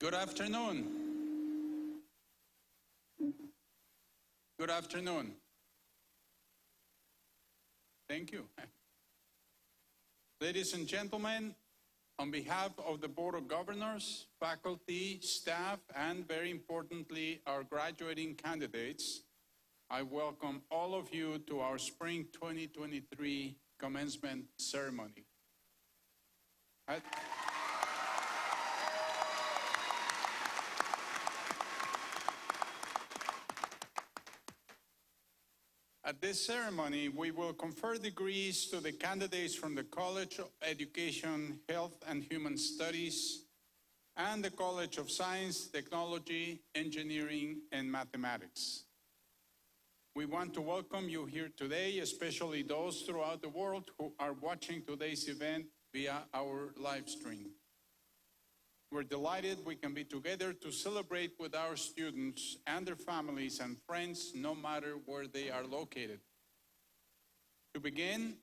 Good afternoon. Good afternoon. Thank you. Ladies and gentlemen, on behalf of the Board of Governors, faculty, staff, and very importantly, our graduating candidates, I welcome all of you to our Spring 2023 Commencement ceremony. At this ceremony, we will confer degrees to the candidates from the College of Education, Health and Human Studies, and the College of Science, Technology, Engineering, and Mathematics. We want to welcome you here today, especially those throughout the world who are watching today's event via our live stream. We're delighted we can be together to celebrate with our students and their families and friends, no matter where they are located. To begin,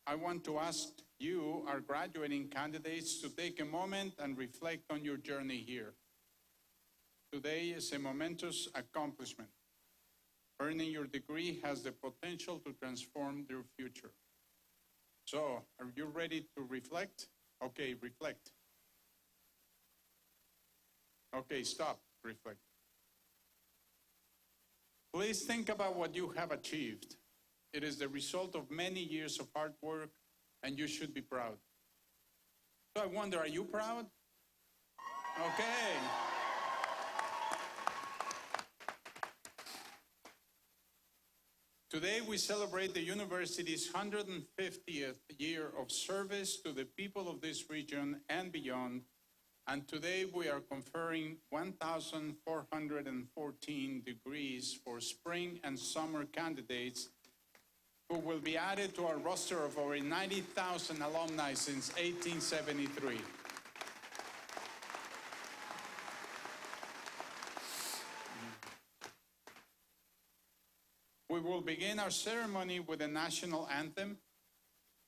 I want to ask you, our graduating candidates, to take a moment and reflect on your journey here. Today is a momentous accomplishment. Earning your degree has the potential to transform your future. So, are you ready to reflect? Okay, reflect. Okay, stop, reflect. Please think about what you have achieved. It is the result of many years of hard work, and you should be proud. So I wonder, are you proud? Okay. Today we celebrate the university's 150th year of service to the people of this region and beyond. And today we are conferring 1,414 degrees for spring and summer candidates who will be added to our roster of over 90,000 alumni since 1873. We will begin our ceremony with the national anthem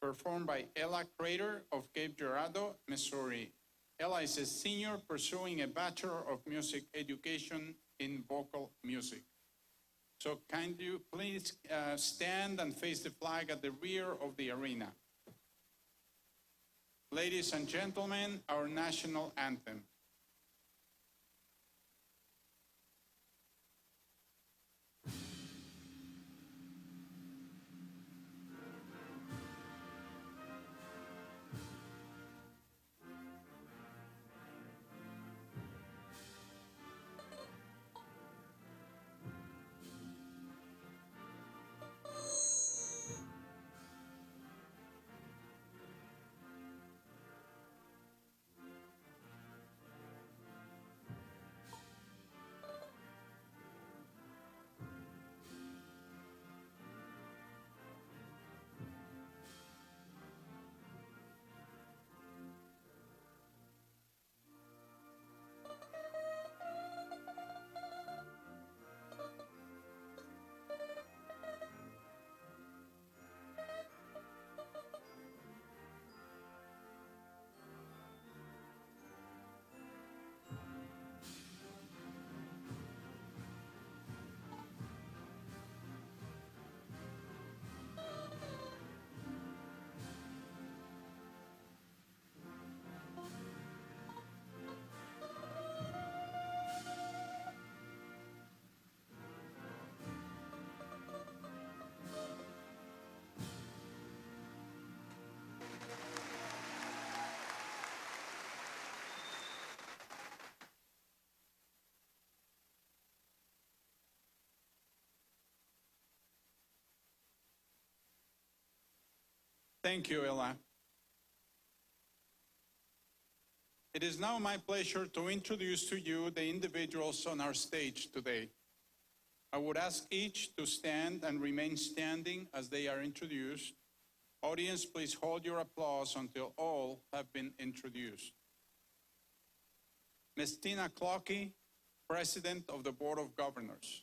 performed by Ella Crater of Cape Girardeau, Missouri. Ella is a senior pursuing a Bachelor of Music Education in vocal music. So can you please stand and face the flag at the rear of the arena. Ladies and gentlemen, our national anthem. Thank you, Ella. It is now my pleasure to introduce to you the individuals on our stage today. I would ask each to stand and remain standing as they are introduced. Audience, please hold your applause until all have been introduced. Ms. Tina Clockey, President of the Board of Governors.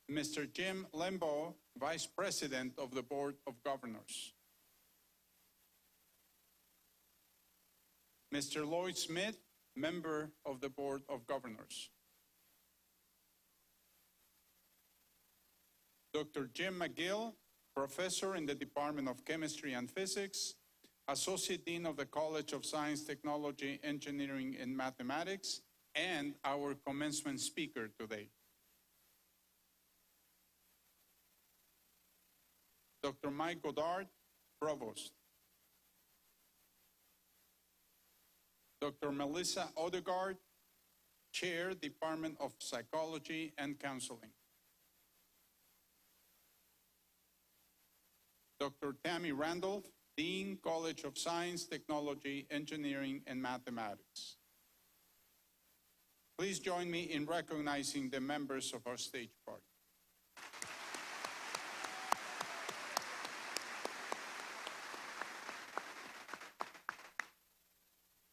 Mr. Jim Lembo, Vice President of the Board of Governors. Mr. Lloyd Smith, member of the Board of Governors. Dr. Jim McGill, professor in the Department of Chemistry and Physics, Associate Dean of the College of Science, Technology, Engineering, and Mathematics, and our commencement speaker today. Dr. Mike Goddard, Provost. Dr. Melissa Odegaard, Chair, Department of Psychology and Counseling. Dr. Tammy Randolph, Dean, College of Science, Technology, Engineering, and Mathematics. Please join me in recognizing the members of our stage party.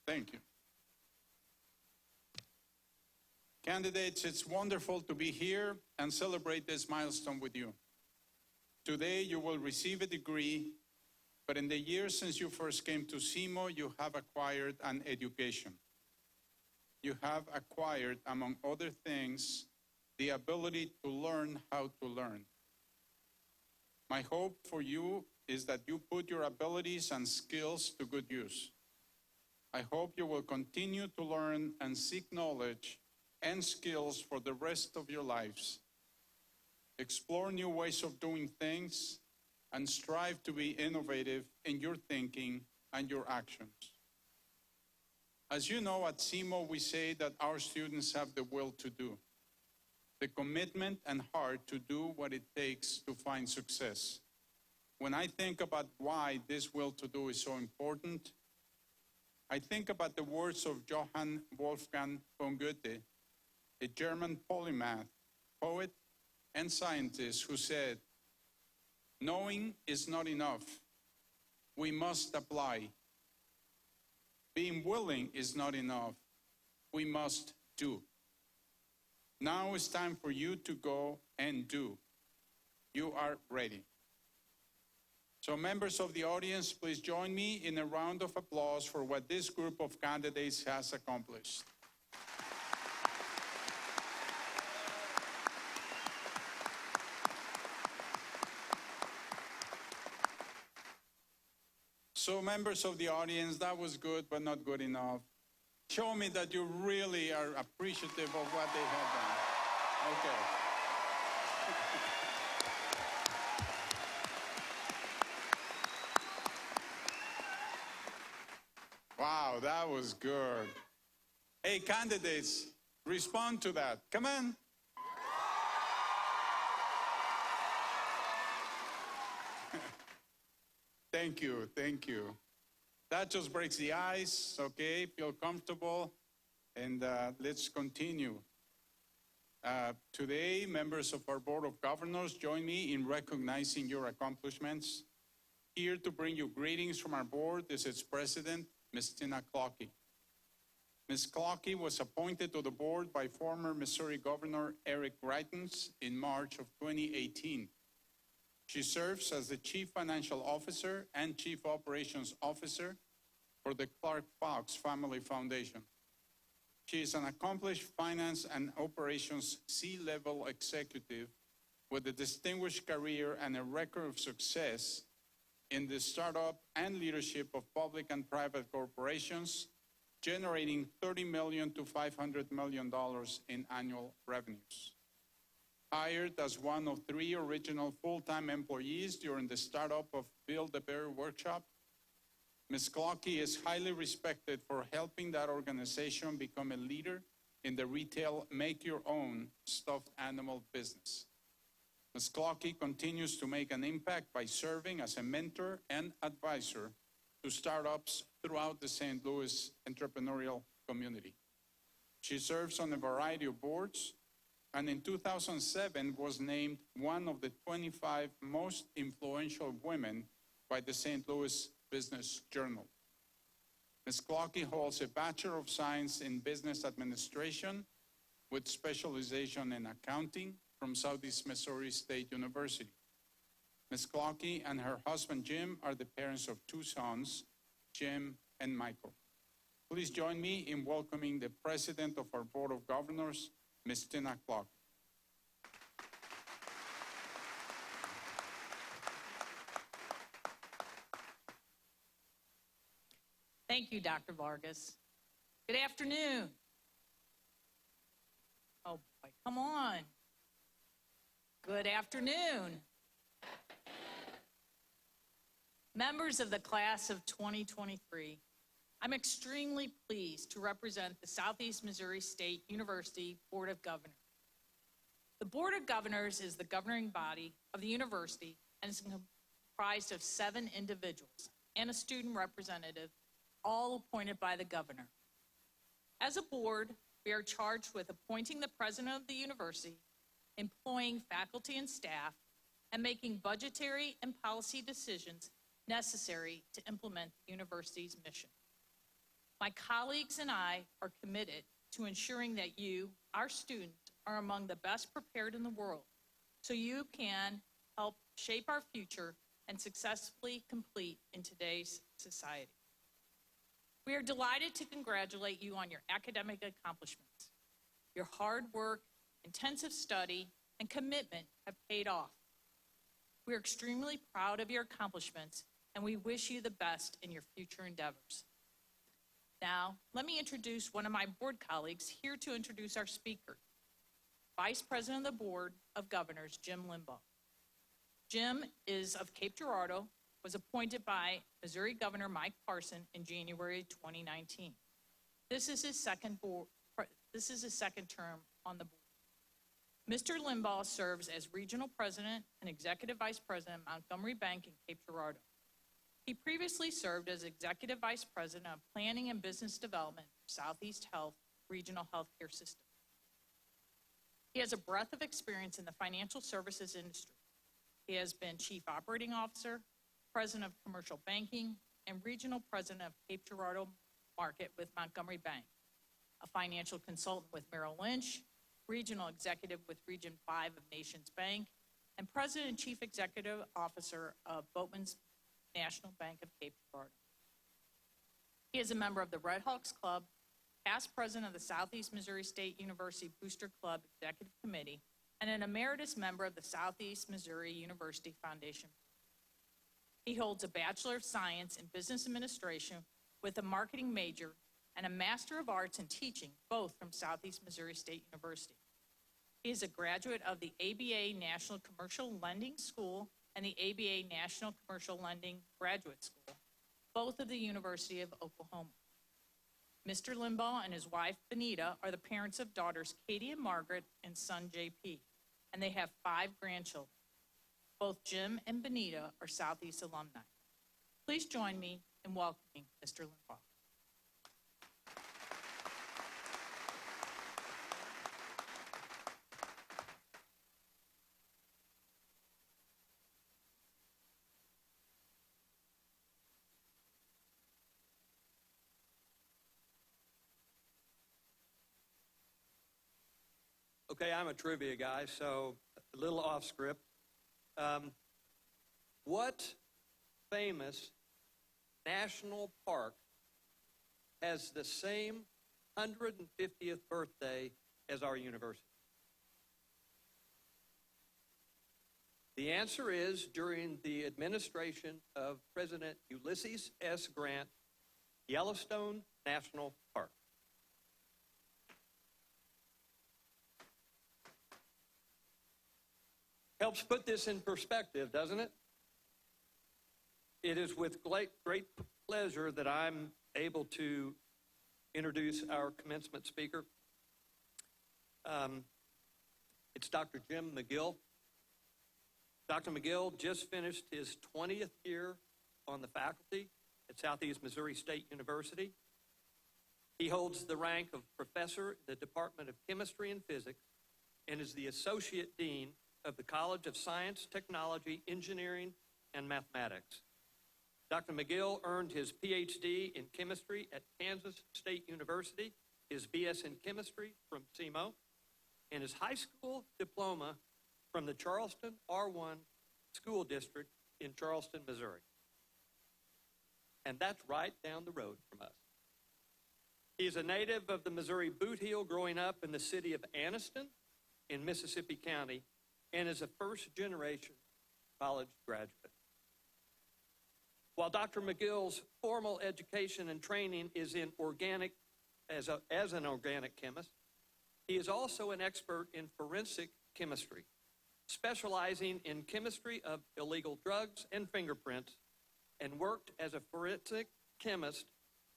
Thank you. Candidates, it's wonderful to be here and celebrate this milestone with you. Today, you will receive a degree, but in the years since you first came to SEMO, you have acquired an education. You have acquired, among other things, the ability to learn how to learn. My hope for you is that you put your abilities and skills to good use. I hope you will continue to learn and seek knowledge and skills for the rest of your lives. Explore new ways of doing things and strive to be innovative in your thinking and your actions. As you know, at SEMO, we say that our students have the will to do, the commitment and heart to do what it takes to find success. When I think about why this will to do is so important, I think about the words of Johann Wolfgang von Goethe, a German polymath, poet, and scientist who said, "Knowing is not enough. We must apply. Being willing is not enough. We must do." Now it's time for you to go and do. You are ready. So members of the audience, please join me in a round of applause for what this group of candidates has accomplished. So members of the audience, that was good, but not good enough. Show me that you really are appreciative of what they have done. Okay. Wow, that was good. Hey, candidates, respond to that. Come on. Thank you, thank you. That just breaks the ice, okay? Feel comfortable, and let's continue. Today, members of our Board of Governors, join me in recognizing your accomplishments. Here to bring you greetings from our board is its president, Ms. Tina Clockey. Ms. Clockey was appointed to the board by former Missouri Governor Eric Greitens in March of 2018. She serves as the Chief Financial Officer and Chief Operations Officer for the Clark Fox Family Foundation. She is an accomplished finance and operations C-level executive with a distinguished career and a record of success in the startup and leadership of public and private corporations, generating $30 million to $500 million in annual revenues. Hired as one of 3 original full-time employees during the startup of Build-A-Bear Workshop, Ms. Clockey is highly respected for helping that organization become a leader in the retail make-your-own stuffed animal business. Ms. Clockey continues to make an impact by serving as a mentor and advisor to startups throughout the St. Louis entrepreneurial community. She serves on a variety of boards, and in 2007 was named one of the 25 most influential women by the St. Louis Business Journal. Ms. Clockey holds a Bachelor of Science in Business Administration with specialization in accounting from Southeast Missouri State University. Ms. Clockey and her husband Jim are the parents of 2 sons, Jim and Michael. Please join me in welcoming the President of our Board of Governors, Ms. Tina Clark. Thank you, Dr. Vargas. Good afternoon. Oh boy, come on. Good afternoon. Members of the class of 2023, I'm extremely pleased to represent the Southeast Missouri State University Board of Governors. The Board of Governors is the governing body of the university and is comprised of 7 individuals and a student representative, all appointed by the governor. As a board, we are charged with appointing the president of the university, employing faculty and staff, and making budgetary and policy decisions necessary to implement the university's mission. My colleagues and I are committed to ensuring that you, our students, are among the best prepared in the world so you can help shape our future and successfully compete in today's society. We are delighted to congratulate you on your academic accomplishments. Your hard work, intensive study, and commitment have paid off. We are extremely proud of your accomplishments, and we wish you the best in your future endeavors. Now, let me introduce one of my board colleagues here to introduce our speaker, Vice President of the Board of Governors, Jim Limbaugh. Jim is of Cape Girardeau, was appointed by Missouri Governor Mike Parson in January 2019. This is his second term on the board. Mr. Limbaugh serves as Regional President and Executive Vice President of Montgomery Bank in Cape Girardeau. He previously served as Executive Vice President of Planning and Business Development for Southeast Health Regional Healthcare System. He has a breadth of experience in the financial services industry. He has been Chief Operating Officer, President of Commercial Banking, and Regional President of Cape Girardeau Market with Montgomery Bank, a financial consultant with Merrill Lynch, Regional Executive with Region 5 of Nations Bank, and President and Chief Executive Officer of Boatman's National Bank of Cape Girardeau. He is a member of the Red Hawks Club, past president of the Southeast Missouri State University Booster Club Executive Committee, and an emeritus member of the Southeast Missouri University Foundation. He holds a Bachelor of Science in Business Administration with a marketing major and a Master of Arts in Teaching, both from Southeast Missouri State University. He is a graduate of the ABA National Commercial Lending School and the ABA National Commercial Lending Graduate School, both of the University of Oklahoma. Mr. Limbaugh and his wife, Benita, are the parents of daughters Katie and Margaret and son, JP, and they have 5 grandchildren. Both Jim and Benita are Southeast alumni. Please join me in welcoming Mr. Limbaugh. Okay, I'm a trivia guy, so a little off script. What famous national park has the same 150th birthday as our university? The answer is, during the administration of President Ulysses S. Grant, Yellowstone National Park. Helps put this in perspective, doesn't it? It is with great pleasure that I'm able to introduce our commencement speaker. It's Dr. Jim McGill. Dr. McGill just finished his 20th year on the faculty at Southeast Missouri State University. He holds the rank of professor in the Department of Chemistry and Physics and is the Associate Dean of the College of Science, Technology, Engineering, and Mathematics. Dr. McGill earned his PhD in chemistry at Kansas State University, his BS in chemistry from SEMO, and his high school diploma from the Charleston R1 School District in Charleston, Missouri. And that's right down the road from us. He is a native of the Missouri Boot Heel, growing up in the city of Anniston in Mississippi County, and is a first-generation college graduate. While Dr. McGill's formal education and training is in organic, as an organic chemist, he is also an expert in forensic chemistry, specializing in chemistry of illegal drugs and fingerprints, and worked as a forensic chemist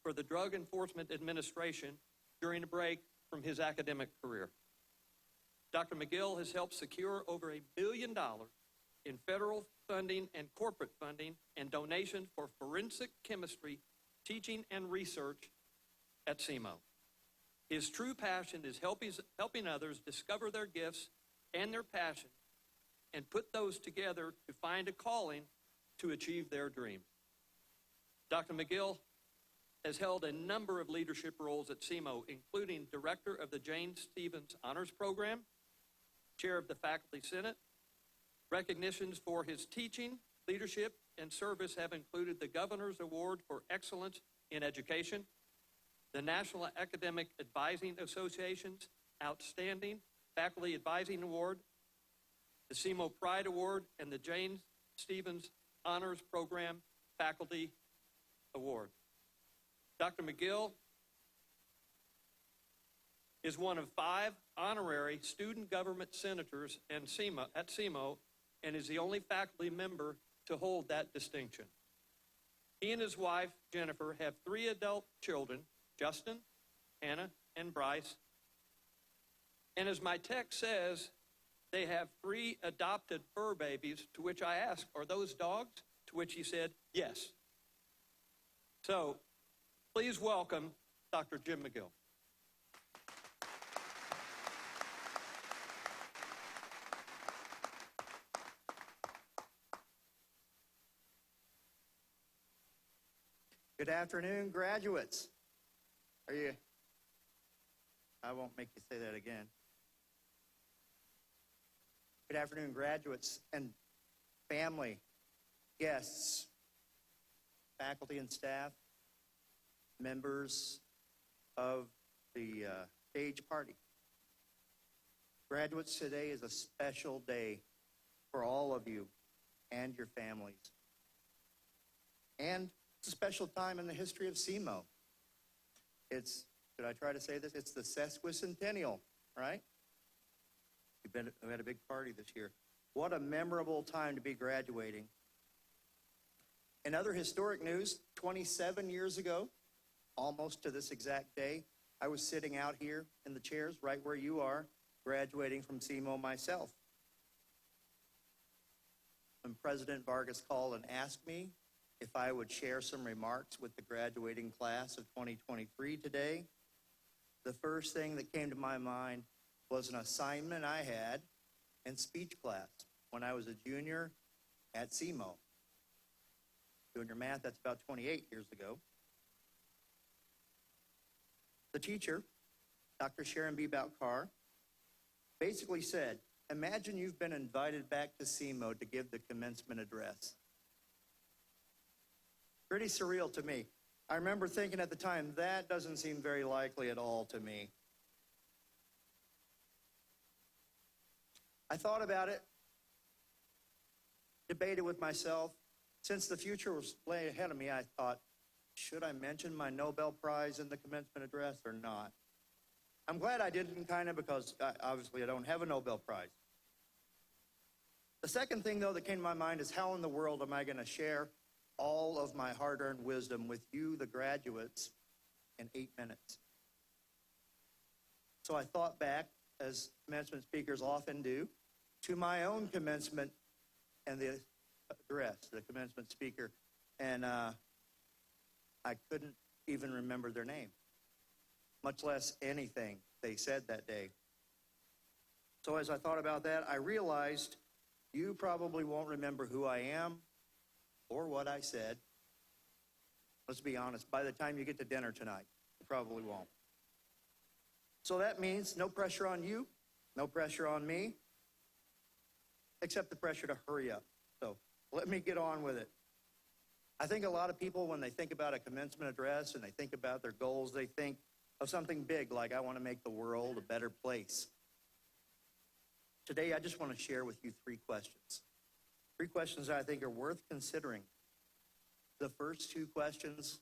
for the Drug Enforcement Administration during a break from his academic career. Dr. McGill has helped secure over $1 billion in federal funding and corporate funding and donations for forensic chemistry teaching and research at SEMO. His true passion is helping others discover their gifts and their passion and put those together to find a calling to achieve their dream. Dr. McGill has held a number of leadership roles at SEMO, including Director of the Jane Stevens Honors Program, Chair of the Faculty Senate. Recognitions for his teaching, leadership, and service have included the Governor's Award for Excellence in Education, the National Academic Advising Association's Outstanding Faculty Advising Award, the SEMO Pride Award, and the Jane Stevens Honors Program Faculty Award. Dr. McGill is one of 5 honorary student government senators at SEMO and is the only faculty member to hold that distinction. He and his wife, Jennifer, have 3 adult children, Justin, Hannah, and Bryce. And as my text says, they have 3 adopted fur babies, to which I asked, are those dogs? To which he said, yes. So, please welcome Dr. Jim McGill. Good afternoon, graduates. I won't make you say that again. Good afternoon, graduates and family, guests, faculty and staff, members of the stage party. Graduates, today is a special day for all of you and your families. And it's a special time in the history of SEMO. Should I try to say this? It's the sesquicentennial, right? We had a big party this year. What a memorable time to be graduating. In other historic news, 27 years ago, almost to this exact day, I was sitting out here in the chairs right where you are, graduating from SEMO myself. When President Vargas called and asked me if I would share some remarks with the graduating class of 2023 today, the first thing that came to my mind was an assignment I had in speech class when I was a junior at SEMO. Doing your math, that's about 28 years ago. The teacher, Dr. Sharon B. Bout-Carr, basically said, imagine you've been invited back to SEMO to give the commencement address. Pretty surreal to me. I remember thinking at the time, that doesn't seem very likely at all to me. I thought about it, debated with myself. Since the future was laying ahead of me, I thought, should I mention my Nobel Prize in the commencement address or not? I'm glad I didn't, because obviously I don't have a Nobel Prize. The second thing, though, that came to my mind is how in the world am I going to share all of my hard-earned wisdom with you, the graduates, in 8 minutes? So I thought back, as commencement speakers often do, to my own commencement and the address, the commencement speaker, and I couldn't even remember their name, much less anything they said that day. So as I thought about that, I realized you probably won't remember who I am or what I said. Let's be honest, by the time you get to dinner tonight, you probably won't. So that means no pressure on you, no pressure on me, except the pressure to hurry up. So let me get on with it. I think a lot of people, when they think about a commencement address and they think about their goals, they think of something big, like I want to make the world a better place. Today, I just want to share with you 3 questions. 3 questions that I think are worth considering. The first 2 questions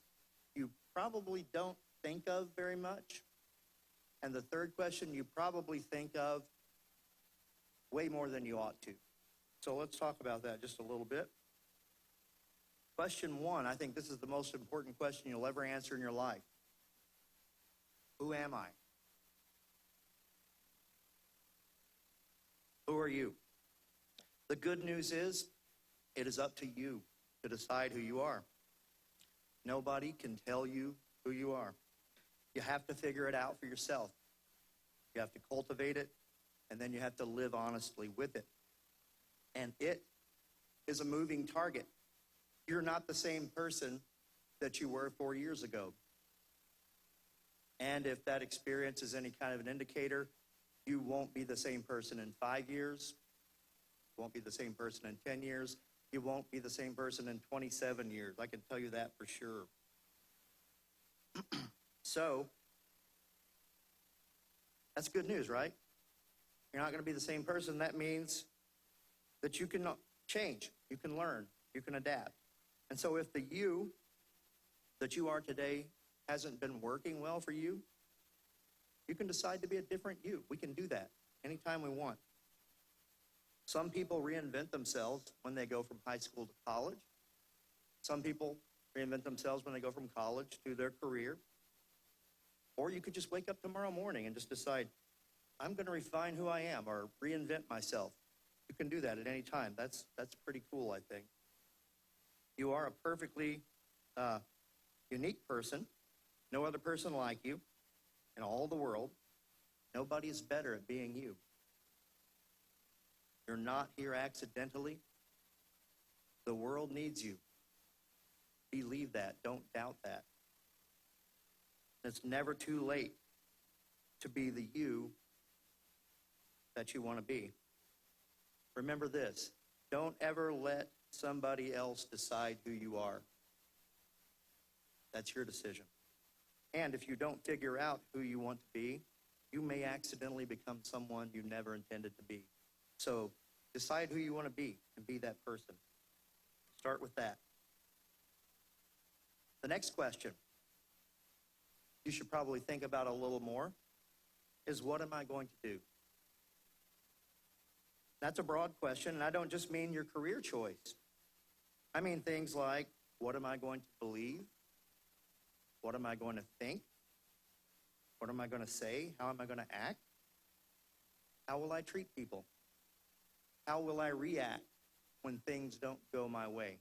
you probably don't think of very much. And the third question you probably think of way more than you ought to. So let's talk about that just a little bit. Question 1, I think this is the most important question you'll ever answer in your life. Who am I? Who are you? The good news is, it is up to you to decide who you are. Nobody can tell you who you are. You have to figure it out for yourself. You have to cultivate it, and then you have to live honestly with it. And it is a moving target. You're not the same person that you were 4 years ago. And if that experience is any kind of an indicator, you won't be the same person in 5 years. You won't be the same person in 10 years. You won't be the same person in 27 years. I can tell you that for sure. So, that's good news, right? You're not going to be the same person. That means that you can change, you can learn, you can adapt. And so if the you that you are today hasn't been working well for you, you can decide to be a different you. We can do that anytime we want. Some people reinvent themselves when they go from high school to college. Some people reinvent themselves when they go from college to their career. Or you could just wake up tomorrow morning and just decide, I'm going to refine who I am or reinvent myself. You can do that at any time. That's pretty cool, I think. You are a perfectly unique person. No other person like you in all the world. Nobody is better at being you. You're not here accidentally. The world needs you. Believe that. Don't doubt that. It's never too late to be the you that you want to be. Remember this. Don't ever let somebody else decide who you are. That's your decision. And if you don't figure out who you want to be, you may accidentally become someone you never intended to be. So decide who you want to be and be that person. Start with that. The next question you should probably think about a little more is, what am I going to do? That's a broad question, and I don't just mean your career choice. I mean things like, what am I going to believe? What am I going to think? What am I going to say? How am I going to act? How will I treat people? How will I react when things don't go my way?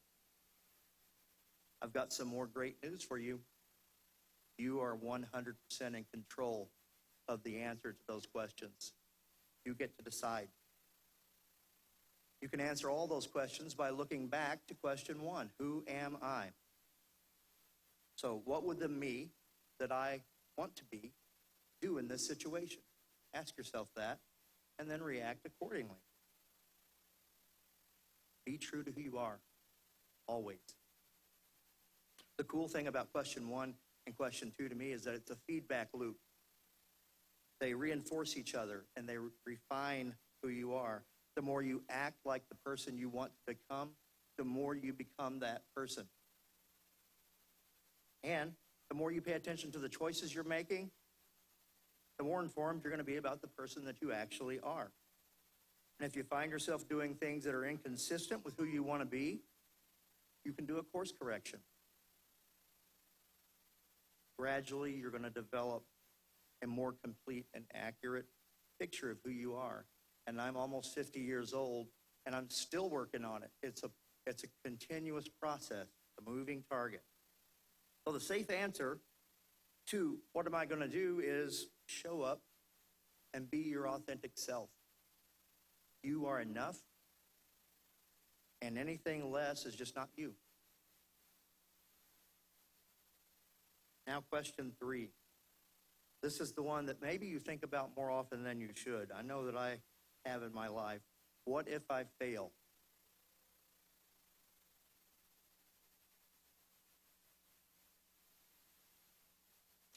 I've got some more great news for you. You are 100% in control of the answer to those questions. You get to decide. You can answer all those questions by looking back to question 1. Who am I? So what would the me that I want to be do in this situation? Ask yourself that, and then react accordingly. Be true to who you are, always. The cool thing about question 1 and question 2 to me is that it's a feedback loop. They reinforce each other, and they refine who you are. The more you act like the person you want to become, the more you become that person. And the more you pay attention to the choices you're making, the more informed you're going to be about the person that you actually are. And if you find yourself doing things that are inconsistent with who you want to be, you can do a course correction. Gradually, you're going to develop a more complete and accurate picture of who you are. And I'm almost 50 years old, and I'm still working on it. It's a continuous process, a moving target. So the safe answer to what am I going to do is show up and be your authentic self. You are enough, and anything less is just not you. Now, question 3. This is the one that maybe you think about more often than you should. I know that I have in my life. What if I fail?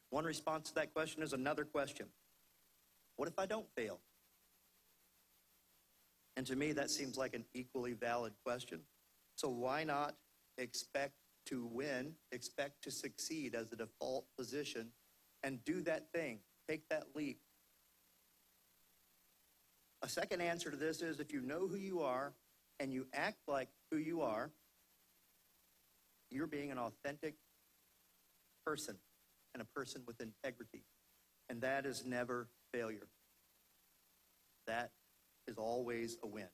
One response to that question is another question. What if I don't fail? And to me, that seems like an equally valid question. So why not expect to win, expect to succeed as a default position, and do that thing, take that leap? A second answer to this is if you know who you are and you act like who you are, you're being an authentic person and a person with integrity. And that is never failure. That is always a win.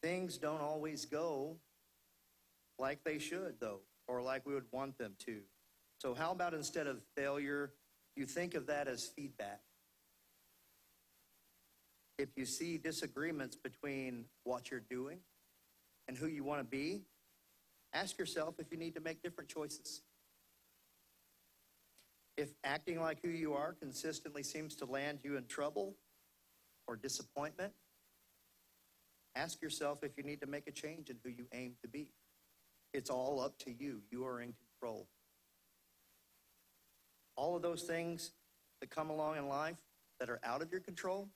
Things don't always go like they should, though, or like we would want them to. So how about instead of failure, you think of that as feedback? If you see disagreements between what you're doing and who you want to be, ask yourself if you need to make different choices. If acting like who you are consistently seems to land you in trouble or disappointment, ask yourself if you need to make a change in who you aim to be. It's all up to you. You are in control. All of those things that come along in life that are out of your control,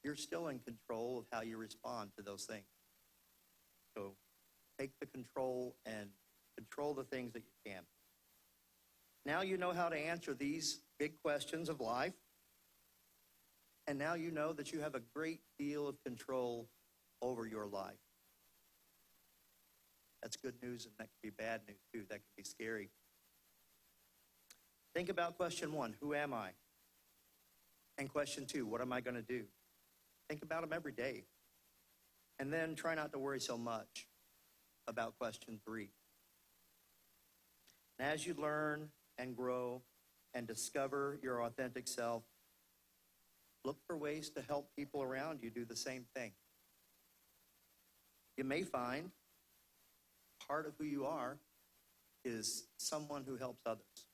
you're still in control of how you respond to those things. So take the control and control the things that you can. Now you know how to answer these big questions of life. And now you know that you have a great deal of control over your life. That's good news, and that can be bad news too. That can be scary. Think about question 1, who am I? And question 2, what am I going to do? Think about them every day. And then try not to worry so much about question 3. And as you learn and grow and discover your authentic self, look for ways to help people around you do the same thing. You may find part of who you are is someone who helps others.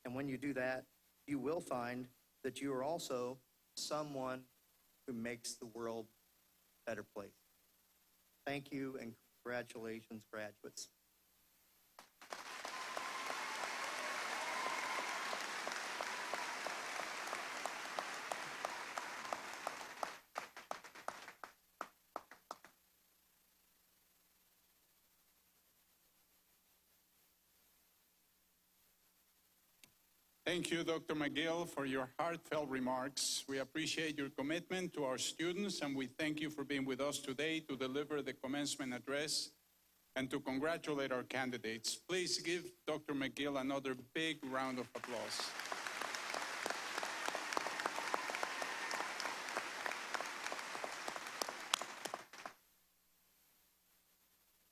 And when you do that, you will find that you are also someone who makes the world a better place. Thank you and congratulations, graduates. Thank you, Dr. McGill, for your heartfelt remarks. We appreciate your commitment to our students, and we thank you for being with us today to deliver the commencement address and to congratulate our candidates. Please give Dr. McGill another big round of applause.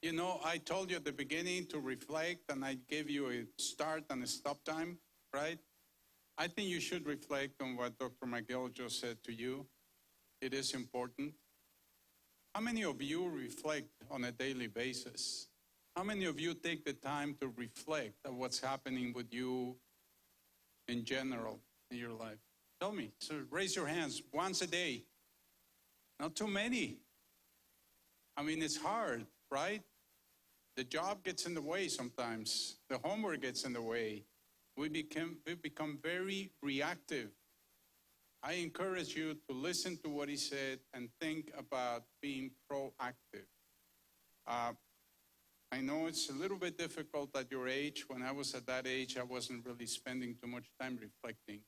You know, I told you at the beginning to reflect, and I gave you a start and a stop time, right? I think you should reflect on what Dr. McGill just said to you. It is important. How many of you reflect on a daily basis? How many of you take the time to reflect on what's happening with you in general in your life? Tell me. So raise your hands once a day. Not too many. I mean, it's hard, right? The job gets in the way sometimes. The homework gets in the way. We become very reactive. I encourage you to listen to what he said and think about being proactive. I know it's a little bit difficult at your age. When I was at that age, I wasn't really spending too much time reflecting.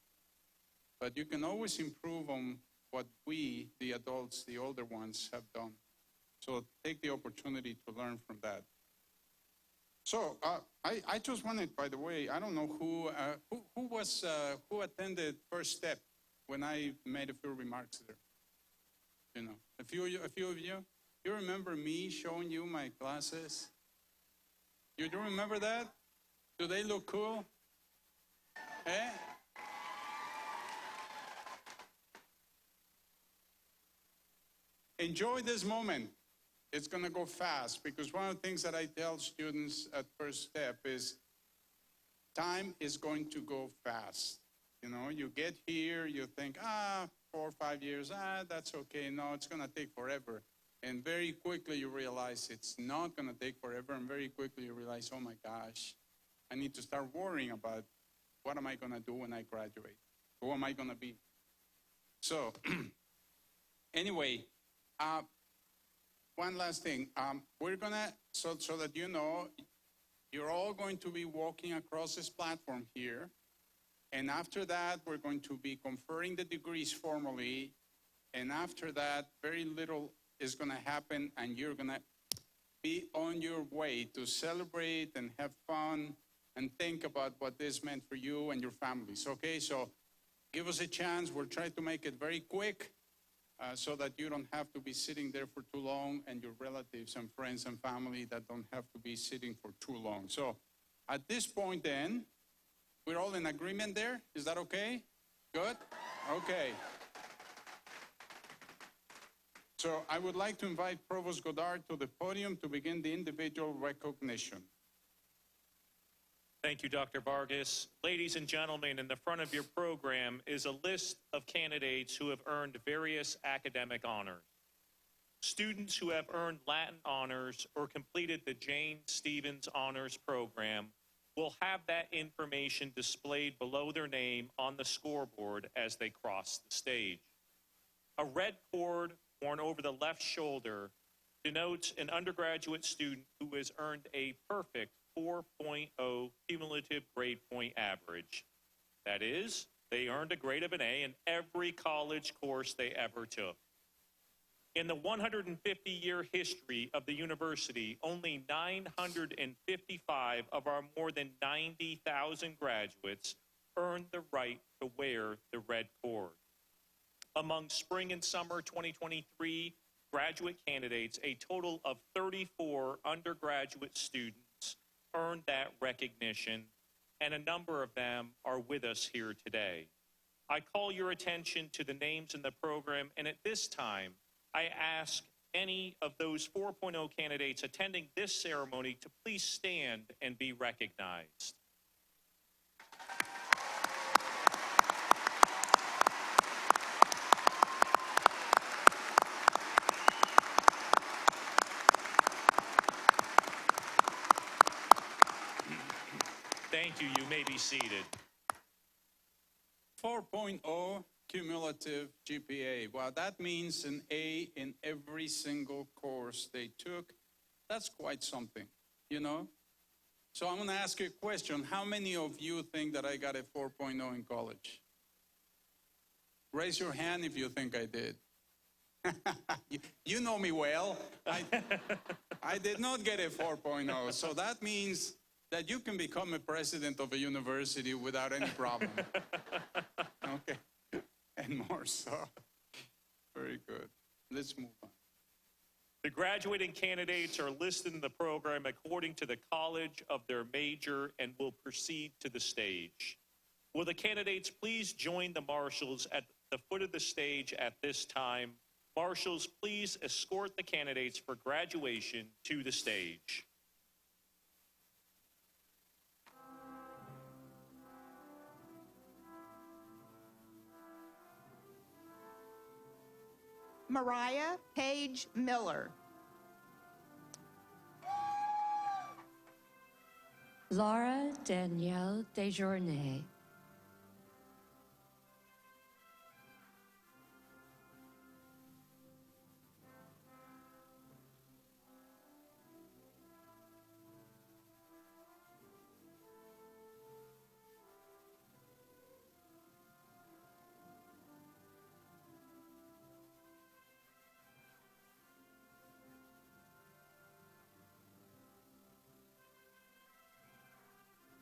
But you can always improve on what we, the adults, the older ones, have done. So take the opportunity to learn from that. So I just wanted, by the way, I don't know who attended First Step when I made a few remarks there. You know, a few of you. You remember me showing you my classes? You do remember that? Do they look cool? Eh? Enjoy this moment. It's going to go fast, because one of the things that I tell students at First Step is time is going to go fast. You know, you get here, you think, 4 or 5 years, that's okay. No, it's going to take forever. And very quickly you realize it's not going to take forever, and very quickly you realize, oh my gosh, I need to start worrying about what am I going to do when I graduate? Who am I going to be? So, anyway, one last thing. We're going to, so that you know, you're all going to be walking across this platform here. And after that, we're going to be conferring the degrees formally. And after that, very little is going to happen, and you're going to be on your way to celebrate and have fun and think about what this meant for you and your families, okay? So give us a chance. We'll try to make it very quick so that you don't have to be sitting there for too long, and your relatives and friends and family that don't have to be sitting for too long. So at this point then, we're all in agreement there? Is that okay? Good? Okay. So I would like to invite Provost Godard to the podium to begin the individual recognition. Thank you, Dr. Vargas. Ladies and gentlemen, in the front of your program is a list of candidates who have earned various academic honors. Students who have earned Latin honors or completed the Jane Stevens Honors Program will have that information displayed below their name on the scoreboard as they cross the stage. A red cord worn over the left shoulder denotes an undergraduate student who has earned a perfect 4.0 cumulative grade point average. That is, they earned a grade of an A in every college course they ever took. In the 150-year history of the university, only 955 of our more than 90,000 graduates earned the right to wear the red cord. Among spring and summer 2023 graduate candidates, a total of 34 undergraduate students earned that recognition, and a number of them are with us here today. I call your attention to the names in the program, and at this time, I ask any of those 4.0 candidates attending this ceremony to please stand and be recognized. Thank you. You may be seated. 4.0 cumulative GPA. Well, that means an A in every single course they took. That's quite something, you know? So I'm going to ask you a question. How many of you think that I got a 4.0 in college? Raise your hand if you think I did. You know me well. I did not get a 4.0, so that means that you can become a president of a university without any problem. Okay, and more so. Very good. Let's move on. The graduating candidates are listed in the program according to the college of their major and will proceed to the stage. Will the candidates please join the marshals at the foot of the stage at this time? Marshals, please escort the candidates for graduation to the stage. Mariah Paige Miller. Laura Danielle Desjournay.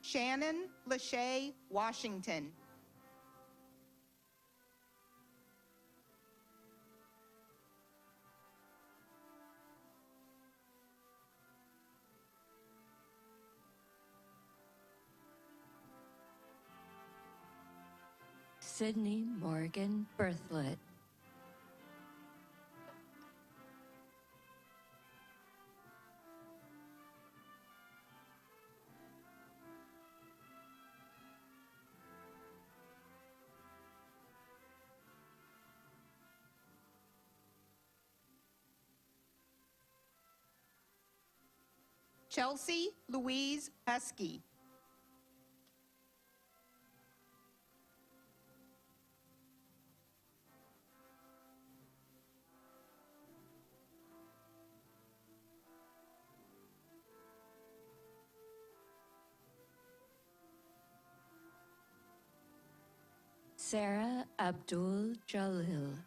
Shannon Lachey Washington. Sydney Morgan Berthlet. Chelsea Louise Husky. Sarah Abdul Jalil.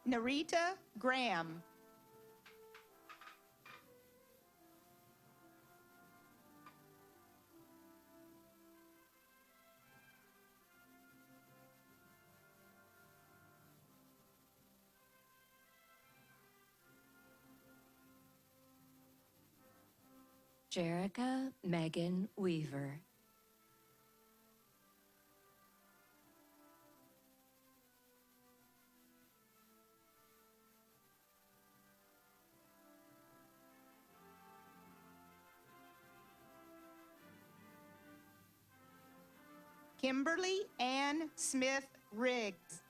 Narita Graham. Jerica Megan Weaver. Kimberly Ann Smith Riggs.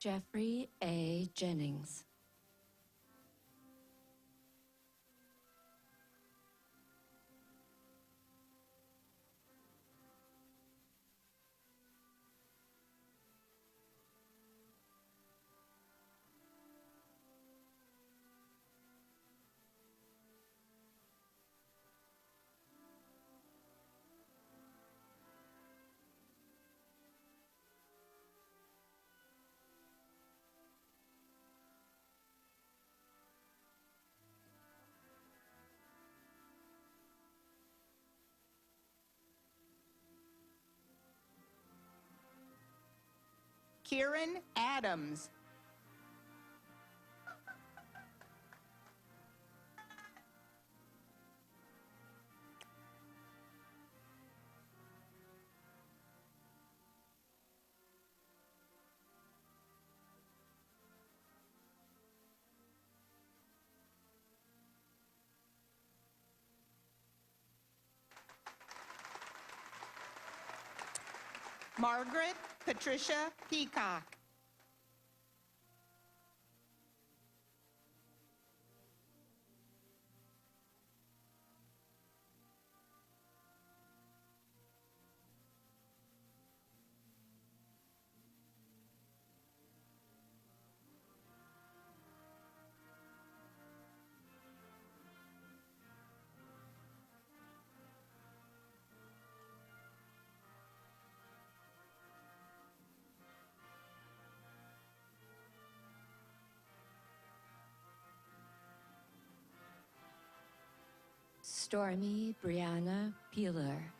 Jeffrey A. Jennings. Kieran Adams. Margaret Patricia Peacock. Stormy Brianna Peeler.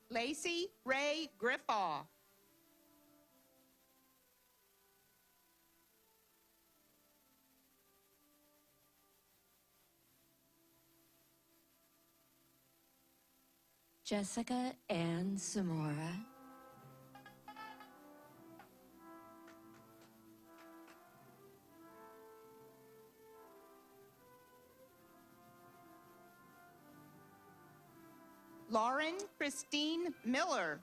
Lacey Ray Griffaw. Jessica Ann Zamora. Lauren Christine Miller.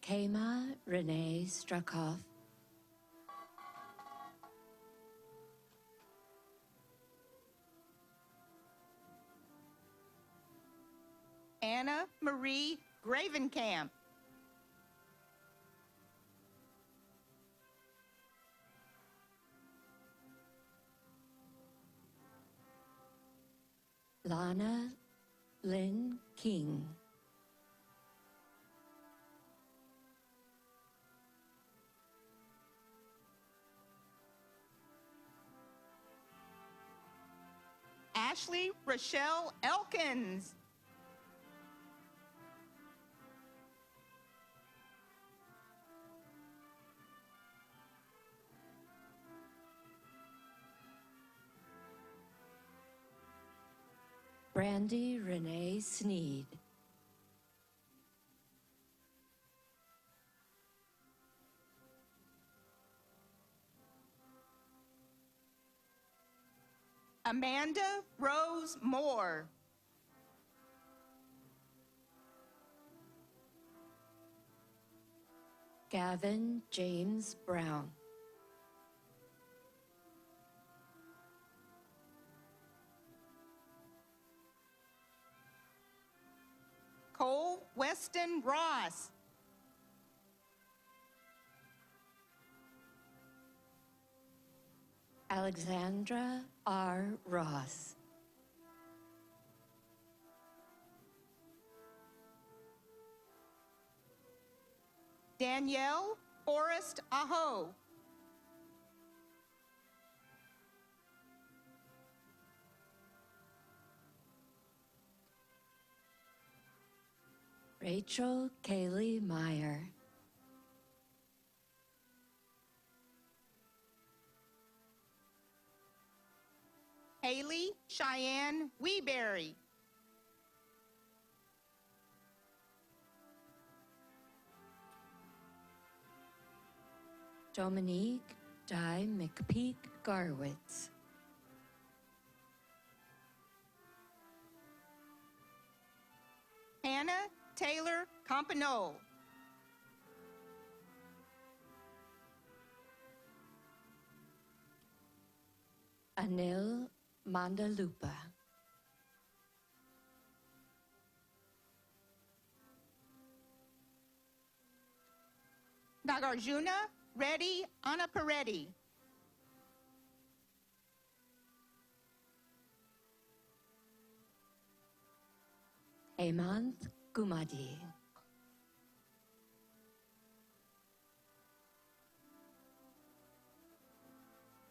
Kama Renee Struckhoff. Anna Marie Gravenkamp. Lana Lynn King. Ashley Rochelle Elkins. Brandy Renee Sneed. Amanda Rose Moore. Gavin James Brown. Cole Weston Ross. Alexandra R. Ross. Danielle Forrest Aho. Rachel Kaylee Meyer. Haley Cheyenne Weeberry. Dominique Di McPeak Garwitz. Hannah Taylor Campanole. Anil Mandalupa. Nagarjuna Reddy Anapareddy. Hemant Gumadi.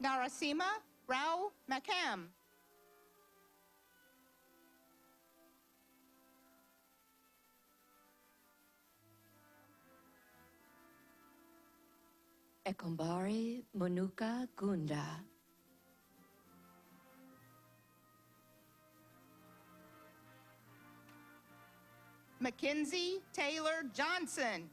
Narasima Rao Makam. Ekombari Monuka Gunda. Mackenzie Taylor Johnson.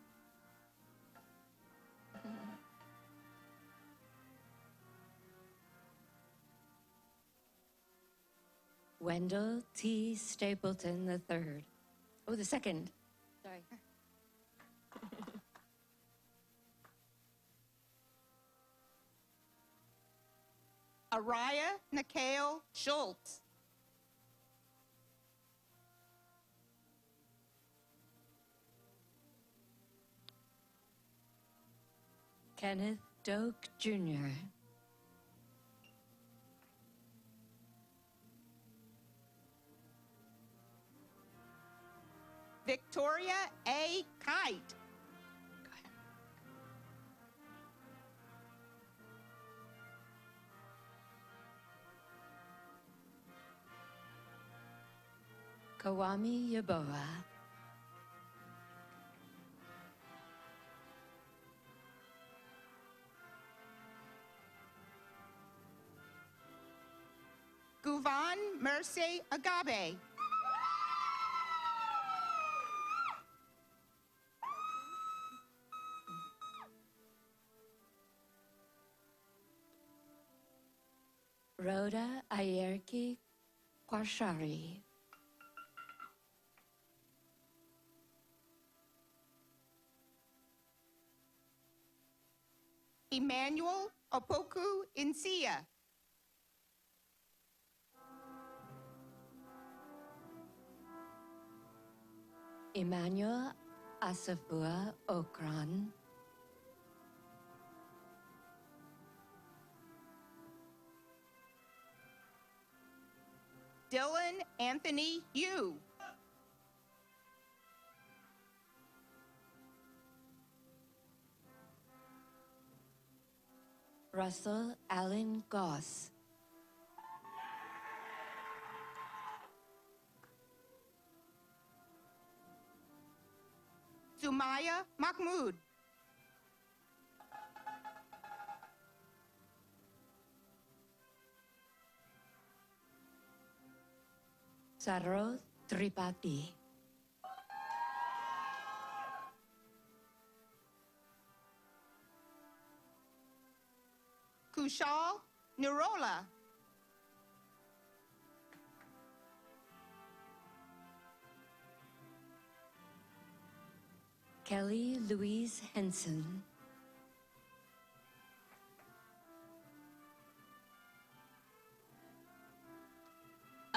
Wendell T. Stapleton III. Oh, the second. Sorry. Araya Nikhail Schultz. Kenneth Doak Jr. Victoria A. Kite. Kawami Yaboa. Guvan Merce Agabe. Rhoda Ayerki Kwashari. Emmanuel Opoku Insia. Emmanuel Asafua Okran. Dylan Anthony Yu. Russell Allen Goss. Sumaya Mahmood. Saroth Tripathi. Kushal Nirola. Kelly Louise Henson.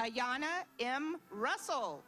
Ayana M. Russell.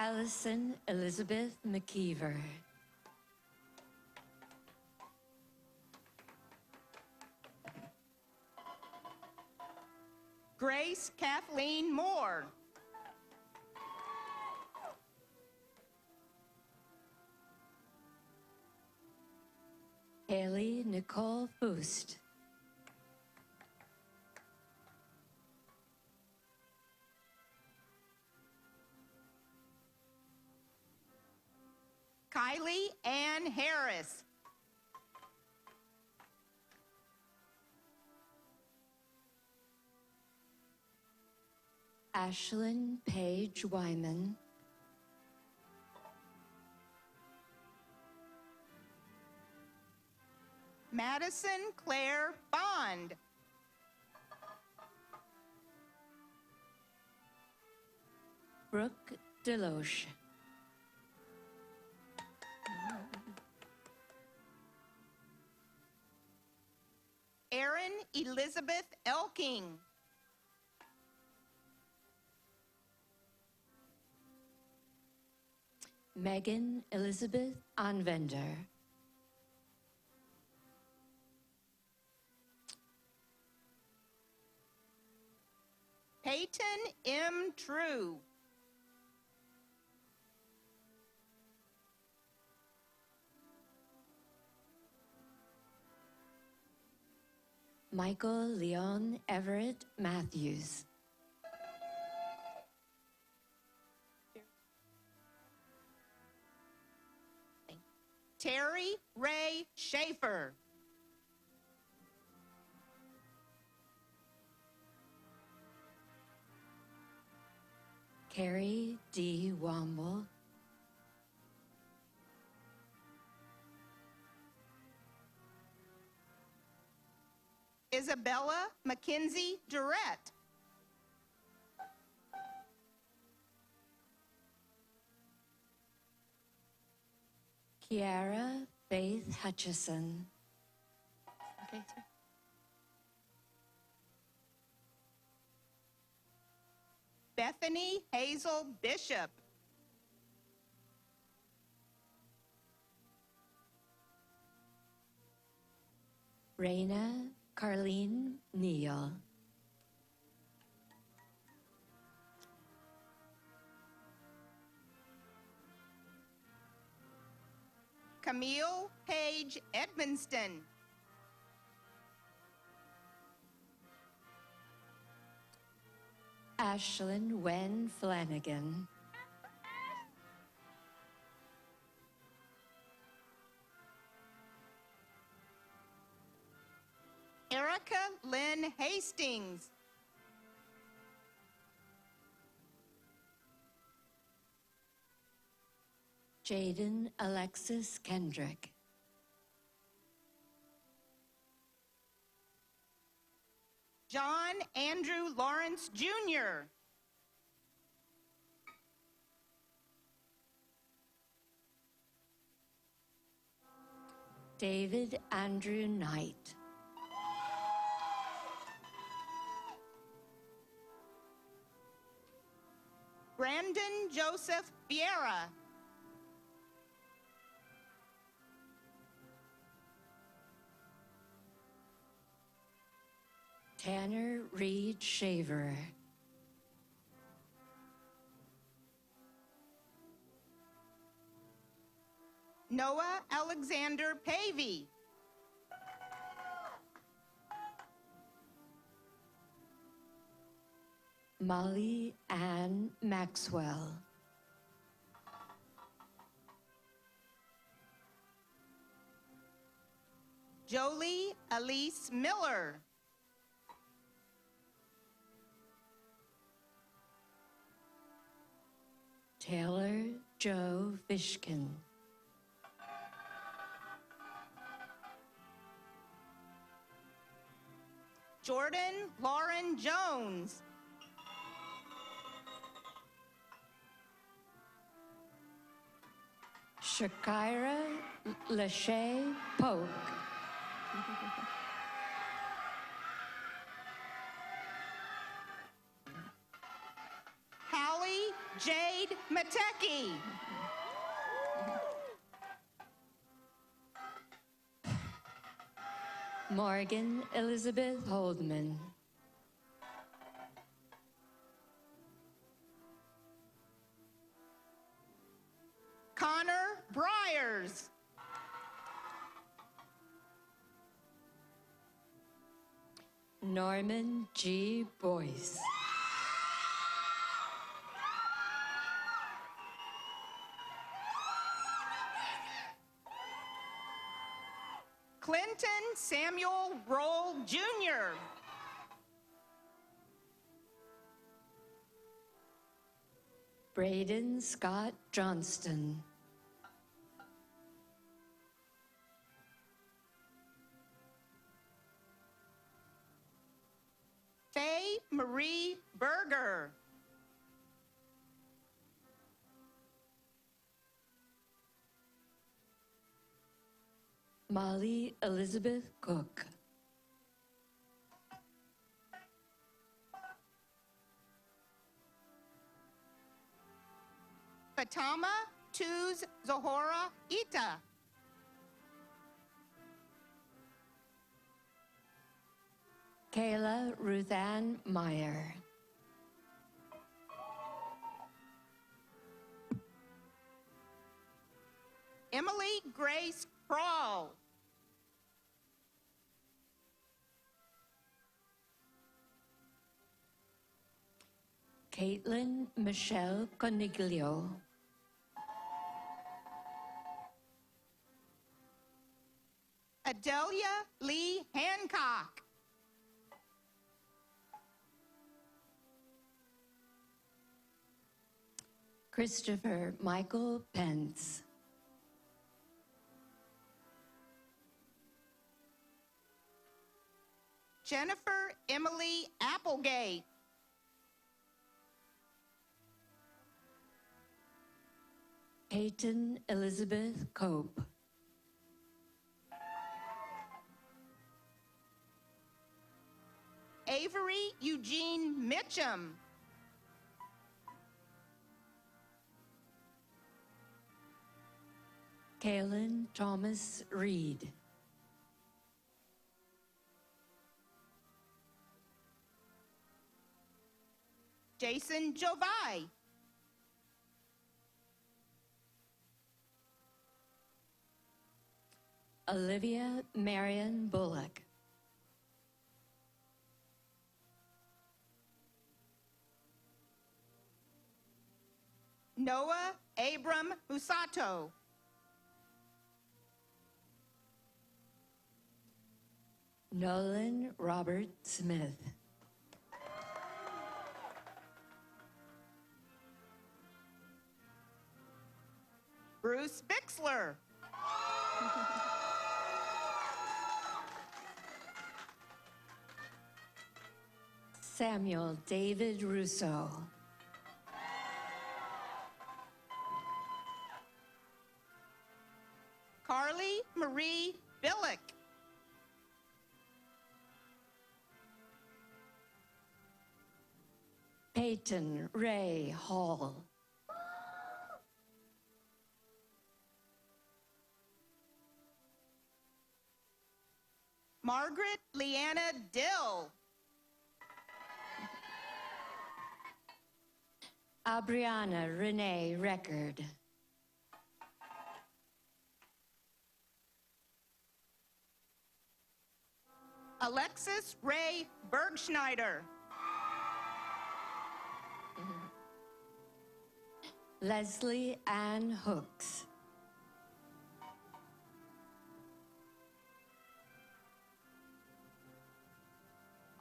Allison Elizabeth McKeever. Grace Kathleen Moore. Haley Nicole Foost. Kylie Ann Harris. Ashlyn Paige Wyman. Madison Claire Bond. Brooke Deloche. Erin Elizabeth Elking. Megan Elizabeth Anvender. Peyton M. True. Michael Leon Everett Matthews. Terry Ray Schaefer. Carrie D. Womble. Isabella Mackenzie Durrett. Kiara Faith Hutchison. Okay, sir. Bethany Hazel Bishop. Raina Carlene Neal. Camille Page Edmonston. Ashlyn Wen Flanagan. Erica Lynn Hastings. Jaden Alexis Kendrick. John Andrew Lawrence Jr. David Andrew Knight. Brandon Joseph Vieira. Tanner Reed Shaver. Noah Alexander Pavey. Molly Ann Maxwell. Jolie Elise Miller. Taylor Joe Fishkin. Jordan Lauren Jones. Shakira Lachey Polk. Hallie Jade Matecki. Morgan Elizabeth Holdman. Connor Briers. Norman G. Boyce. Clinton Samuel Roll Jr. Braden Scott Johnston. Faye Marie Berger. Molly Elizabeth Cook. Fatama Tuz Zohora Ita. Kayla Ruthann Meyer. Emily Grace Kroll. Caitlin Michelle Coniglio. Adelia Lee Hancock. Christopher Michael Pence. Jennifer Emily Applegate. Peyton Elizabeth Cope. Avery Eugene Mitchum. Kaylin Thomas Reed. Jason Jovi. Olivia Marion Bullock. Noah Abram Musato. Nolan Robert Smith. Bruce Bixler. Samuel David Russo. Carly Marie Billick. Peyton Ray Hall. Margaret Leanna Dill. Abriana Renee Record. Alexis Ray Bergschneider. Leslie Ann Hooks.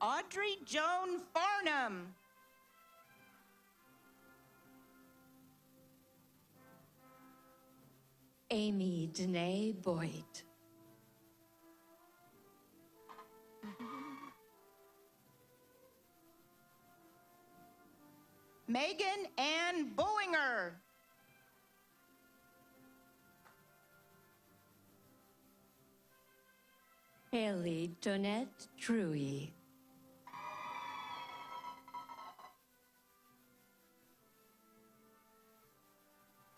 Audrey Joan Farnham. Amy Danae Boyd. Megan Ann Bullinger. Haley Donette Truey.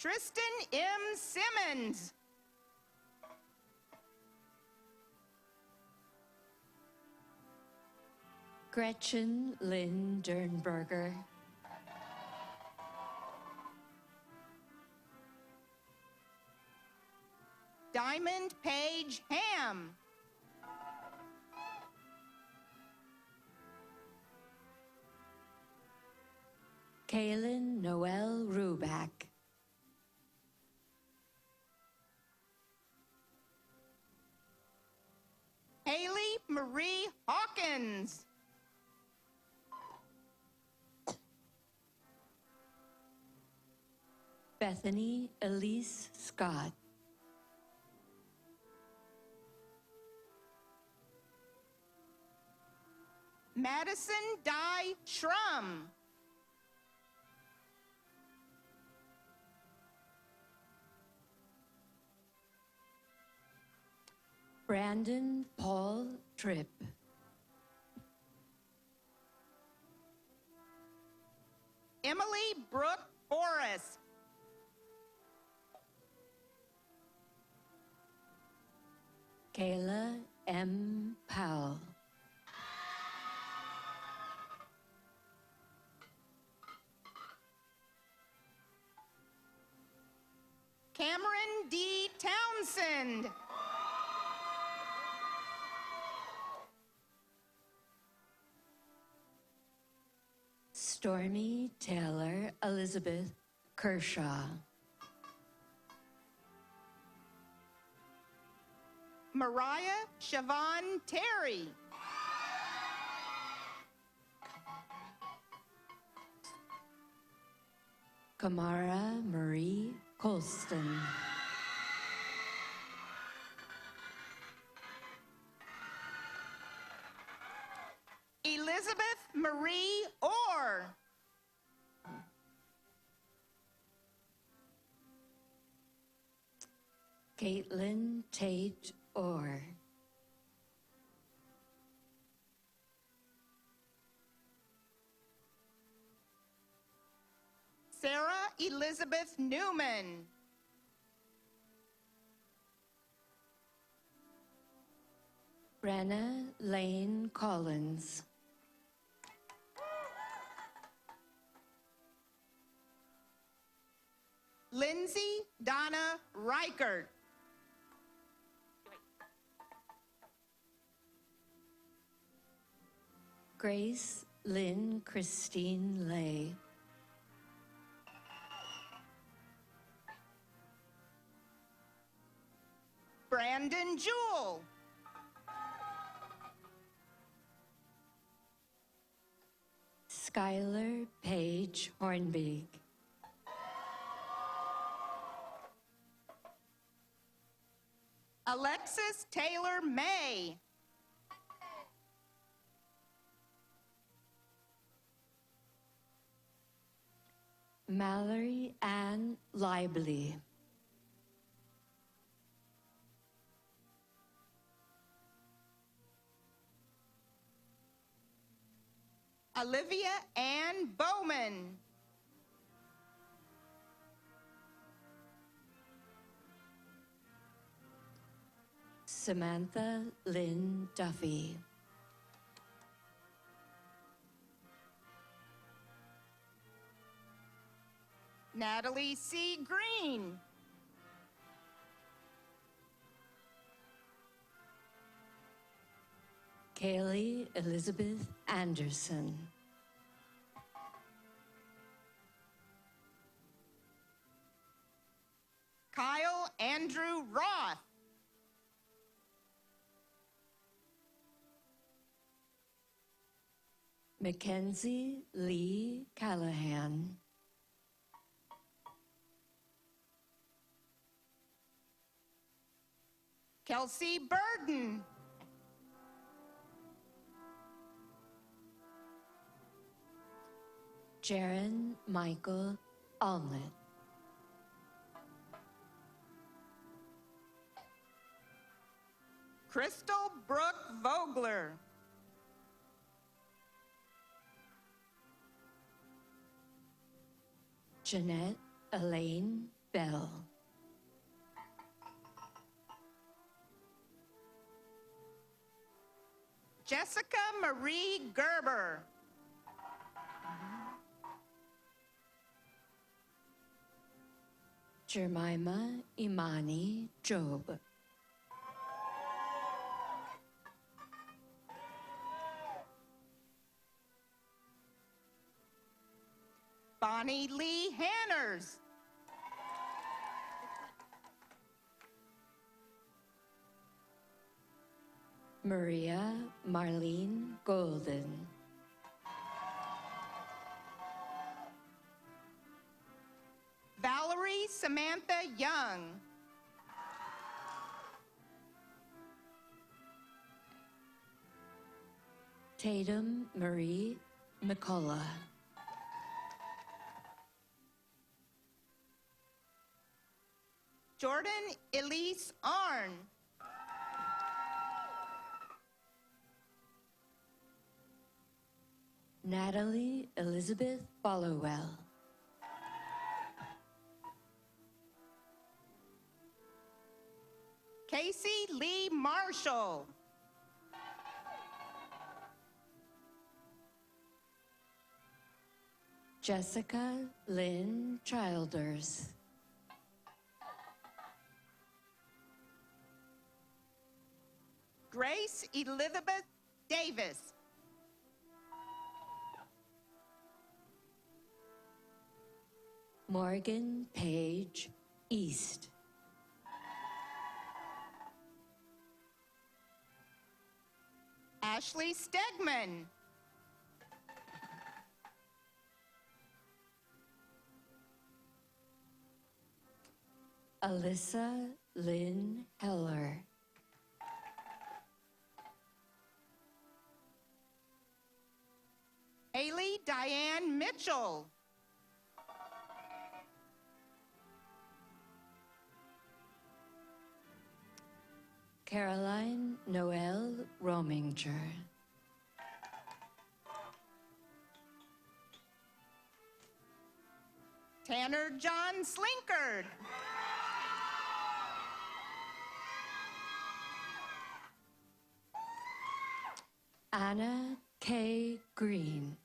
Tristan M. Simmons. Gretchen Lynn Dernberger. Diamond Page Ham. Kaylin Noel Ruback. Haley Marie Hawkins. Bethany Elise Scott. Madison Di Schrum. Brandon Paul Tripp. Emily Brooke Forrest. Kayla M. Powell. Cameron D. Townsend. Stormy Taylor Elizabeth Kershaw. Mariah Siobhan Terry. Kamara Marie Colston. Elizabeth Marie Orr. Caitlin Tate Orr. Sarah Elizabeth Newman. Brenna Lane Collins. Lindsay Donna Reichert. Grace Lynn Christine Lay. Brandon Jewell. Skylar Page Hornbeek. Alexis Taylor May. Mallory Ann Lively. Olivia Ann Bowman. Samantha Lynn Duffy. Natalie C. Green. Kaylee Elizabeth Anderson. Kyle Andrew Roth. Mackenzie Lee Callahan. Kelsey Burden. Jaron Michael Alnett. Crystal Brooke Vogler. Jeanette Elaine Bell. Jessica Marie Gerber. Jemima Imani Job. Bonnie Lee Hanners. Maria Marlene Golden. Valerie Samantha Young. Tatum Marie McCullough. Jordan Elise Arn. Natalie Elizabeth Followell. Casey Lee Marshall. Jessica Lynn Childers. Grace Elizabeth Davis. Morgan Page East. Ashley Stegman. Alyssa Lynn Heller. Haley Diane Mitchell. Caroline Noel Rominger. Tanner John Slinkard. Anna K. Green.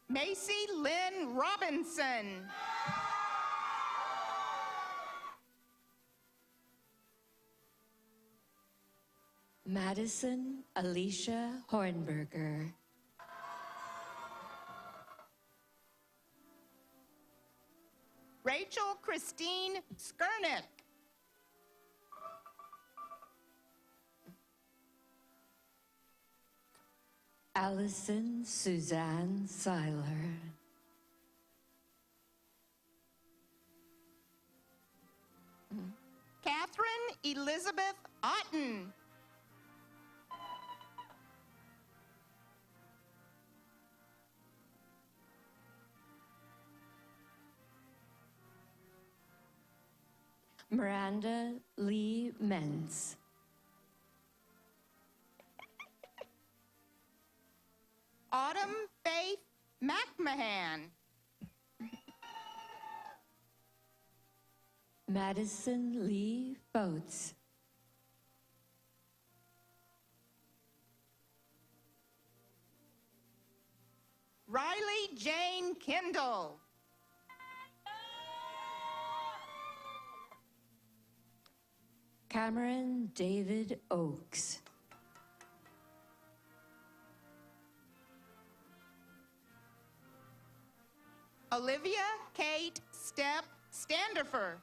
Macy Lynn Robinson. Madison Alicia Hornberger. Rachel Christine Skernick. Allison Suzanne Seiler. Catherine Elizabeth Otten. Miranda Lee Mentz. Autumn Faith McMahon. Madison Lee Boats. Jane Kendall. Cameron David Oakes. Olivia Kate Stepp Standifer.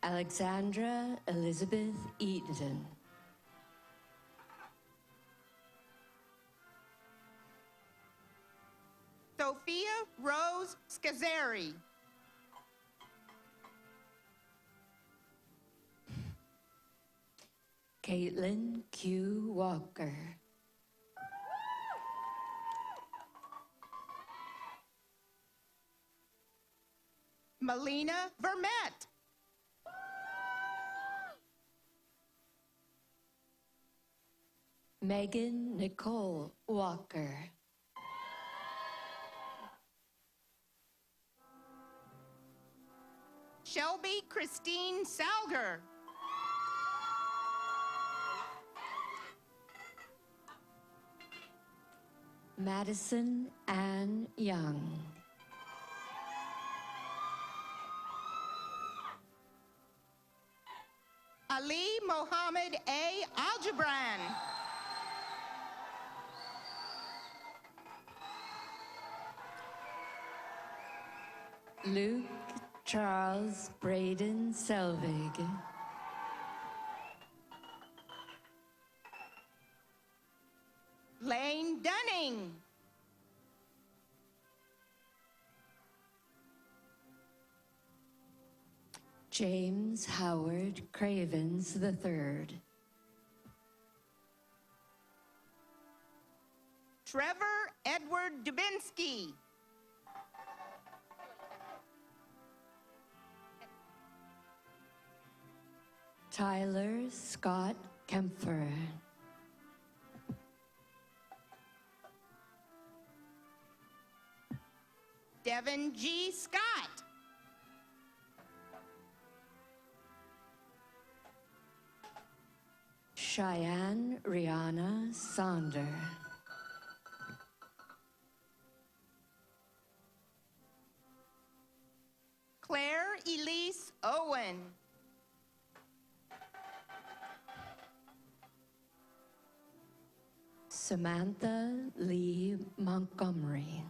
Alexandra Elizabeth Eaton. Sophia Rose Scazzeri. Caitlin Q. Walker. Melina Vermette. Megan Nicole Walker. Shelby Christine Salger. Madison Ann Young. Ali Mohammed A. Algebran. Luke Charles Braden Selvig. Lane Dunning. James Howard Cravens III. Trevor Edward Dubinsky. Tyler Scott Kempfer. Devin G. Scott. Cheyenne Rihanna Sonder. Claire Elise Owen. Samantha Lee Montgomery.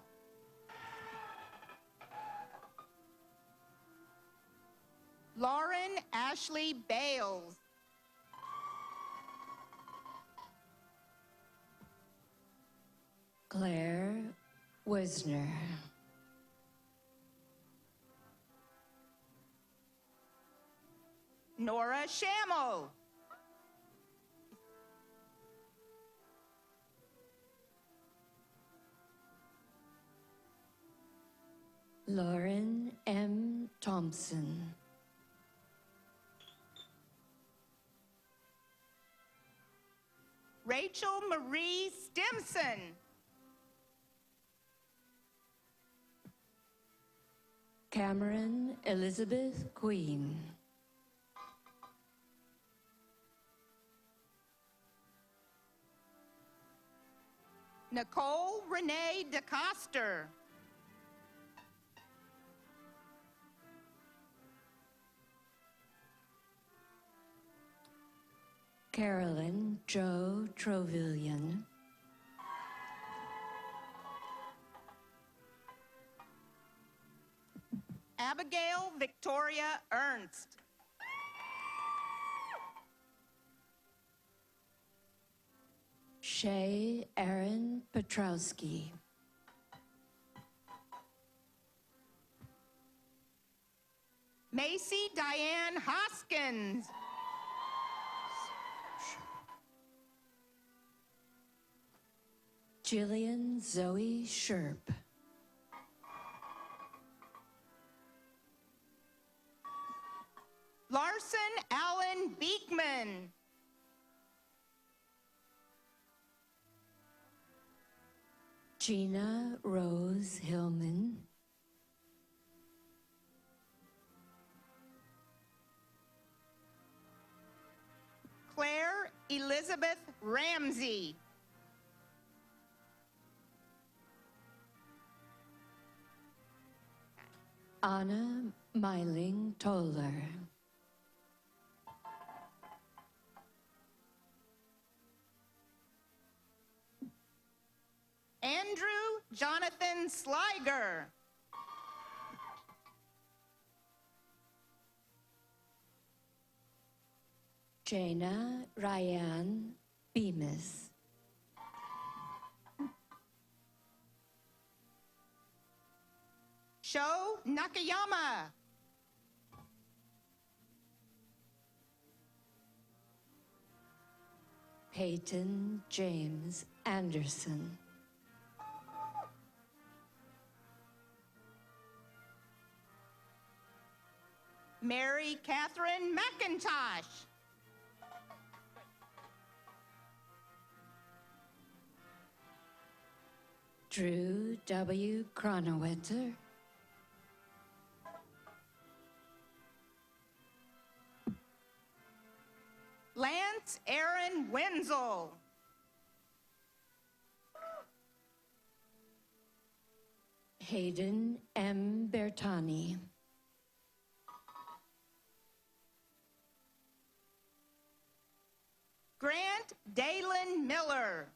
Lauren Ashley Bales. Claire Wisner. Nora Shammo. Lauren M. Thompson. Rachel Marie Stimson. Cameron Elizabeth Queen. Nicole Renee DeCoster. Carolyn Jo Trovillion. Abigail Victoria Ernst. Shay Aaron Petrowski. Macy Diane Hoskins. Jillian Zoe Sherp. Larson Allen Beekman. Gina Rose Hillman. Claire Elizabeth Ramsey. Anna Myling Toller. Andrew Jonathan Sliger. Jaina Ryan Bemis. Sho Nakayama. Peyton James Anderson. Mary Catherine McIntosh. Drew W. Cronowetter. Lance Aaron Wenzel. Hayden M. Bertani. Grant Dalen Miller.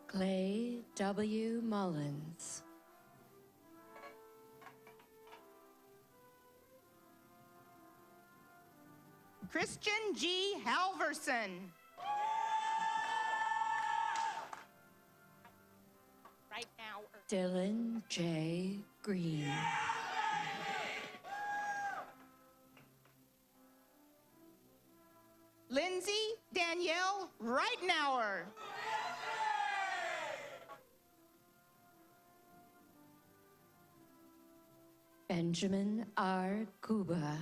Clay W. Mullins. Christian G. Halverson. Right now. Dylan J. Green. Lindsay Danielle Reitnauer. Benjamin R. Kuba.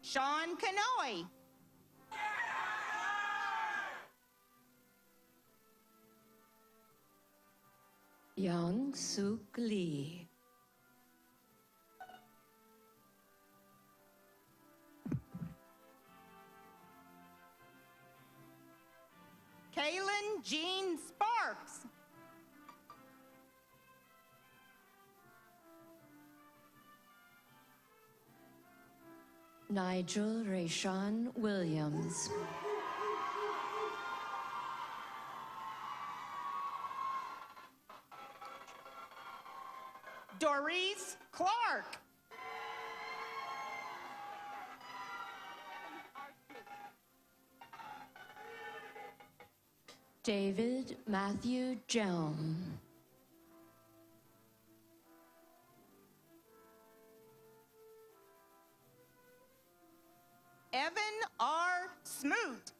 Sean Canoy. Young Suk Lee. Kaylin Jean Sparks. Nigel Rayshawn Williams. Doris Clark. David Matthew Jelm. Evan R. Smoot.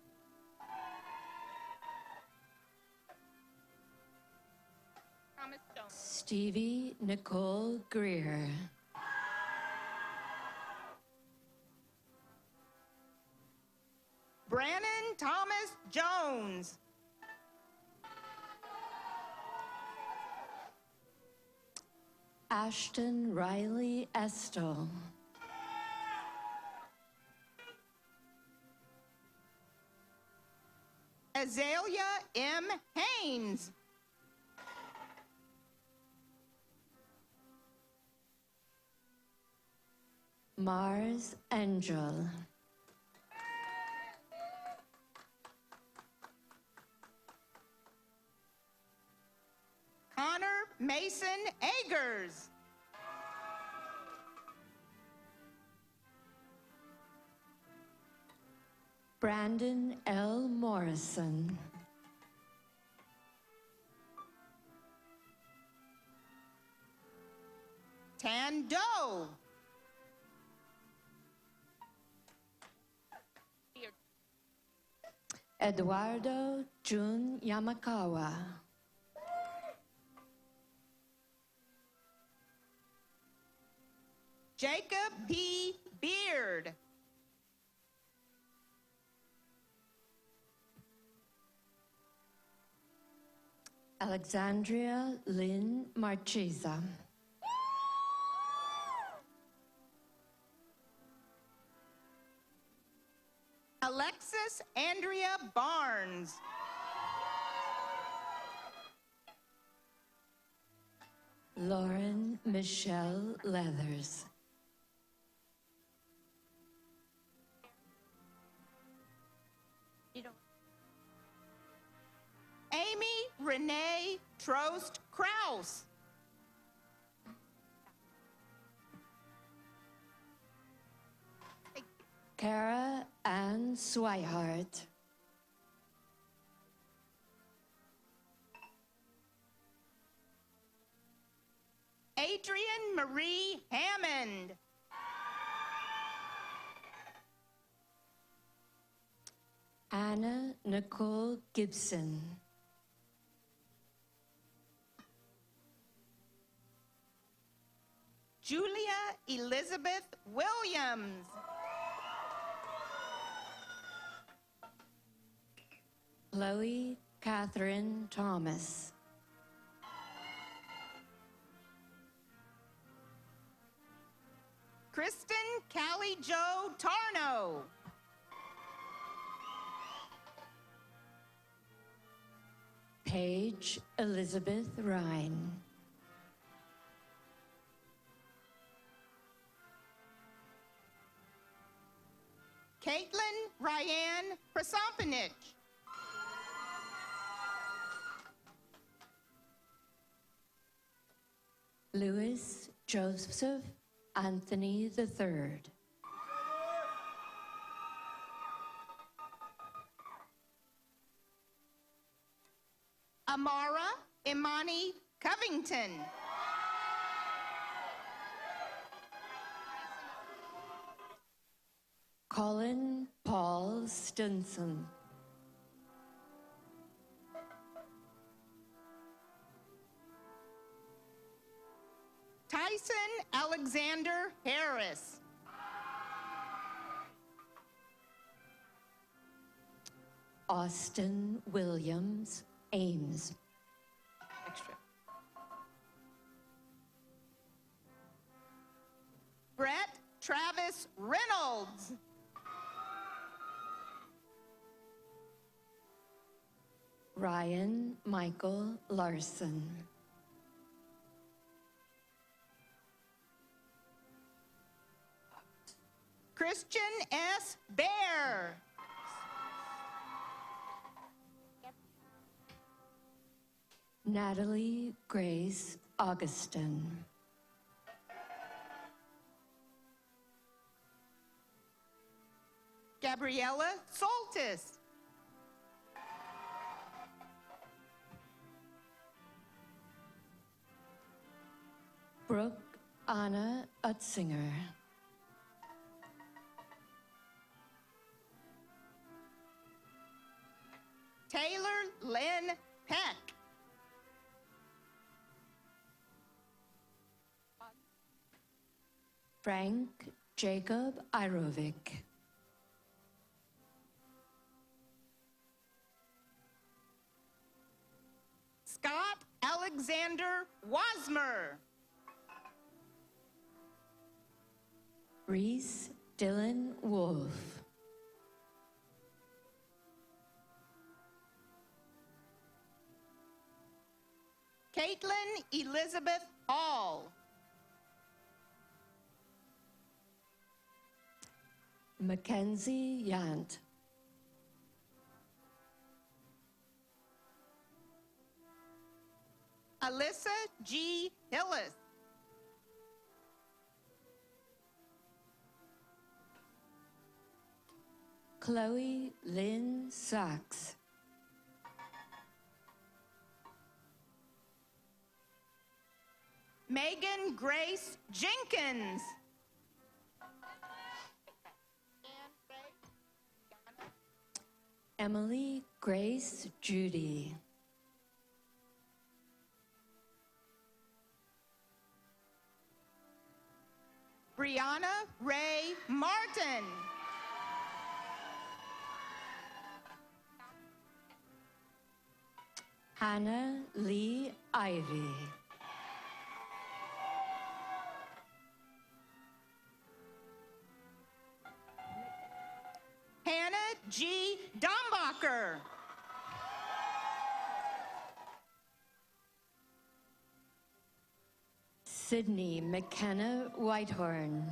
Thomas Jones. Stevie Nicole Greer. Brannon Thomas Jones. Ashton Riley Estel. Azalea M. Haynes. Mars Angel. Connor Mason Agers. Brandon L. Morrison. Tan Doe. Eduardo Jun Yamakawa. Jacob P. Beard. Alexandria Lynn Marchesa. Alexis Andrea Barnes. Lauren Michelle Leathers. Amy Renee Trost Kraus. Kara Ann Swihart. Adrian Marie Hammond. Anna Nicole Gibson. Julia Elizabeth Williams. Chloe Catherine Thomas. Kristen Callie Jo Tarno. Paige Elizabeth Ryan. Caitlin Ryan Prasompanich. Louis Joseph Anthony III. Amara Imani Covington. Colin Paul Stinson. Tyson Alexander Harris. Austin Williams Ames. Extra. Brett Travis Reynolds. Ryan Michael Larson. Christian S. Bear. Natalie Grace Augustin. Gabriella Soltis. Brooke Anna Utzinger. Taylor Lynn Peck. Frank Jacob Irovic. Scott Alexander Wasmer. Reese Dylan Wolf. Caitlin Elizabeth Hall. Mackenzie Yant. Alyssa G. Hillis. Chloe Lynn Sachs. Megan Grace Jenkins. Emily Grace Judy. Brianna Ray Martin. Hannah Lee Ivy. Hannah G. Dombacher. Sydney McKenna Whitehorn.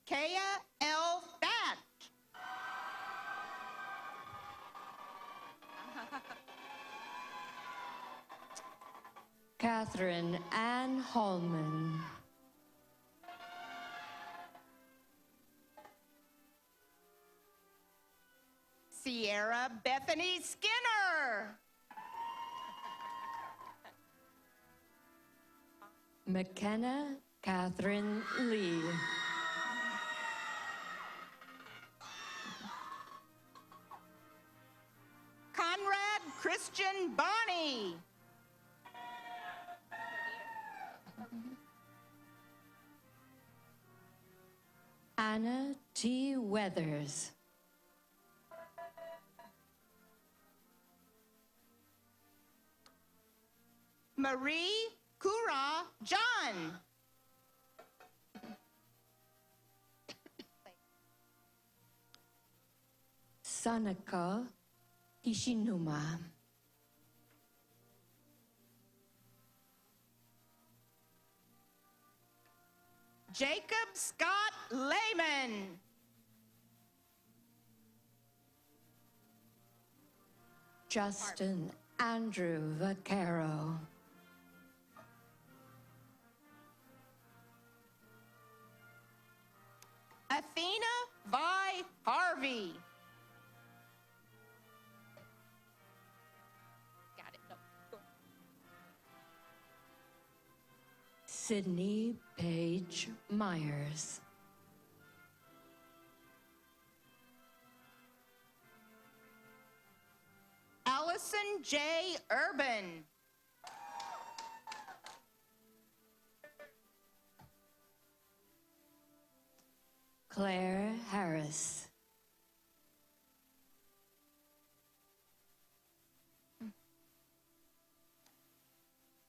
Kaya L. Thatch. Catherine Ann Holman. Sierra Bethany Skinner. McKenna Catherine Lee. Conrad Christian Bonney. Anna T. Weathers. Marie Kura John. Sanako Hishinuma. Jacob Scott Lehman. Justin Andrew Vaquero. Athena Vi Harvey. Got it. No. Go. Sydney Page Myers. Allison J. Urban. Claire Harris.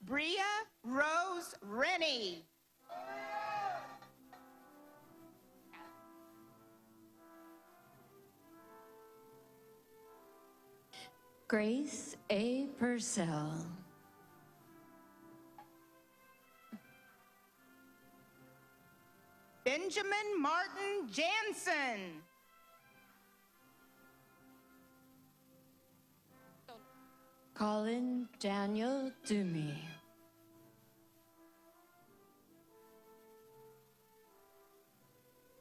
Bria Rose Rennie. Grace A. Purcell. Benjamin Martin Jansen. Colin Daniel Dumi.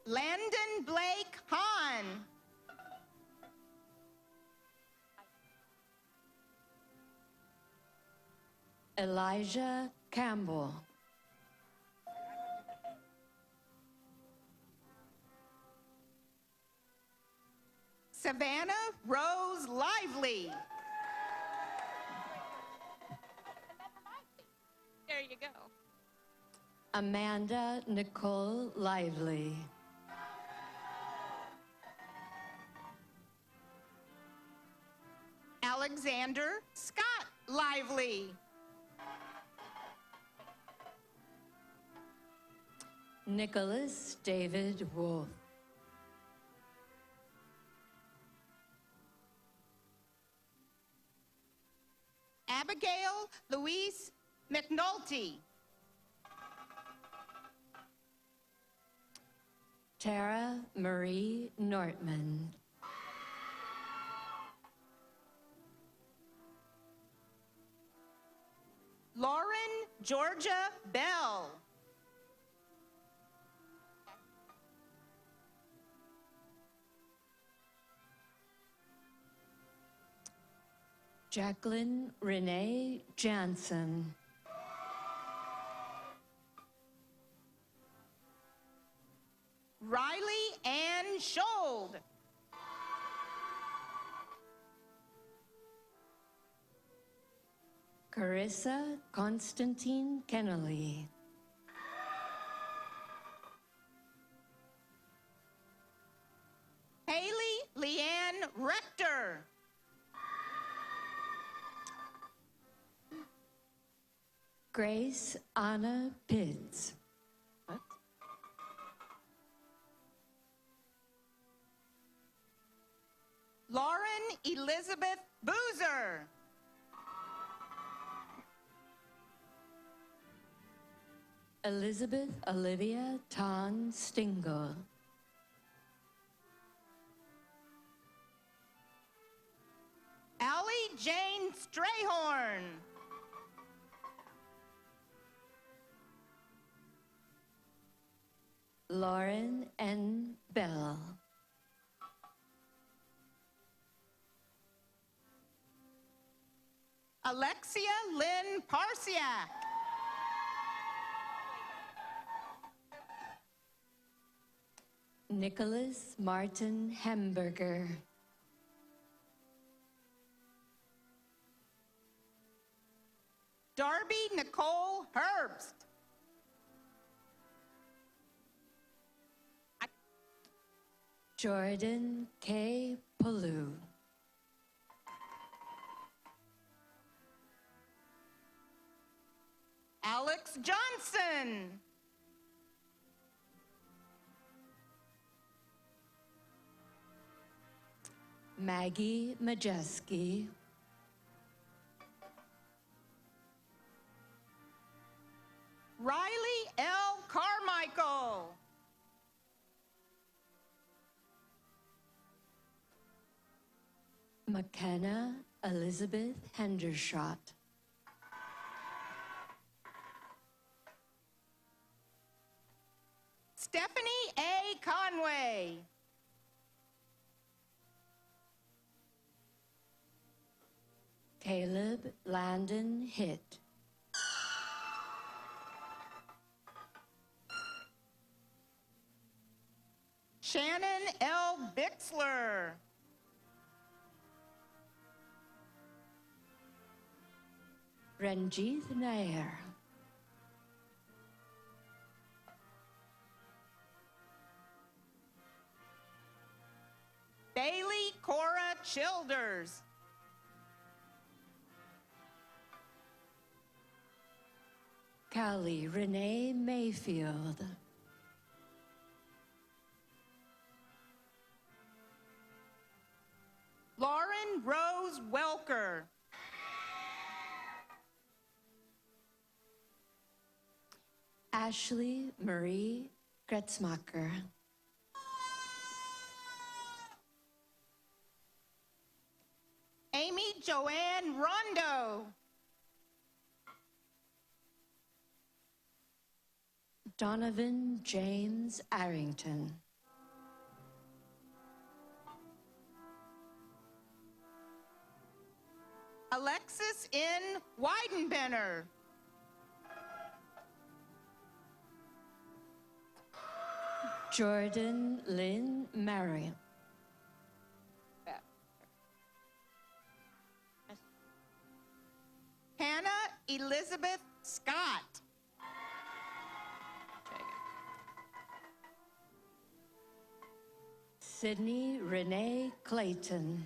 Landon Blake Hahn. Elijah Campbell. Savannah Rose Lively. There you go. Amanda Nicole Lively. Alexander Scott Lively. Nicholas David Wolf. Abigail Louise McNulty. Tara Marie Nortman. Lauren Georgia Bell. Jacqueline Renee Jansen. Riley Ann Schold. Carissa Constantine Kennelly. Haley Grace Anna Pitts. Lauren Elizabeth Boozer. Elizabeth Olivia Tan Stingle. Allie Jane Strayhorn. Lauren N. Bell. Alexia Lynn Parsiak. Nicholas Martin Hamburger. Darby Nicole Herbst. Jordan K. Palu. Alex Johnson. Maggie Majeski. Riley L. Carmichael. McKenna Elizabeth Hendershot. Stephanie A. Conway. Caleb Landon Hitt. Shannon L. Bixler. Ranjith Nair. Bailey Cora Childers. Callie Renee Mayfield. Lauren Rose Welker. Ashley Marie Gretzmacher. Amy Joanne Rondo. Donovan James Arrington. Alexis N. Weidenbenner. Jordan Lynn Marion. Hannah Elizabeth Scott. Sydney Renee Clayton.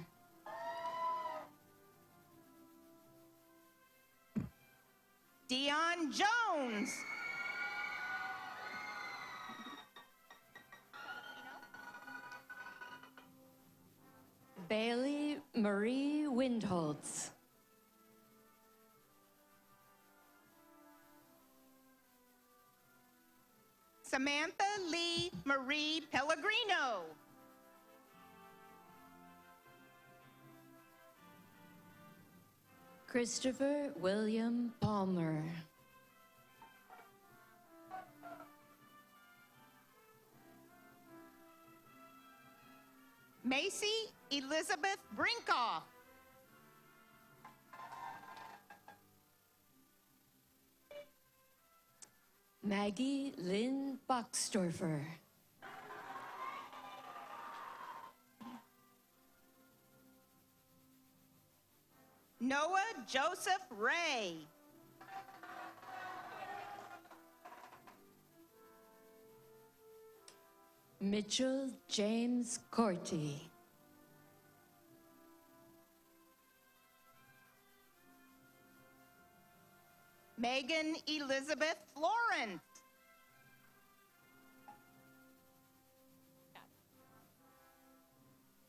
Dion Jones. Bailey Marie Windholtz. Samantha Lee Marie Pellegrino. Christopher William Palmer. Macy Elizabeth Brinkoff. Maggie Lynn Boxdorfer. Noah Joseph Ray. Mitchell James Corty. Megan Elizabeth Florence.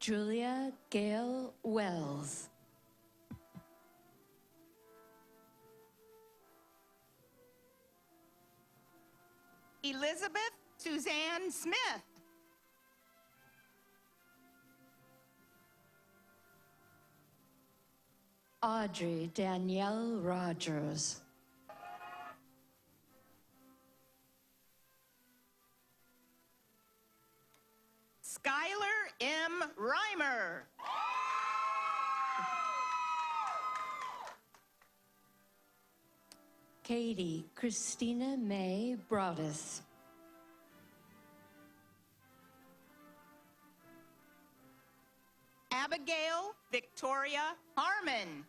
Julia Gail Wells. Elizabeth Suzanne Smith. Audrey Danielle Rogers. Skylar M. Reimer. Katie Christina May Broadus. Abigail Victoria Harmon.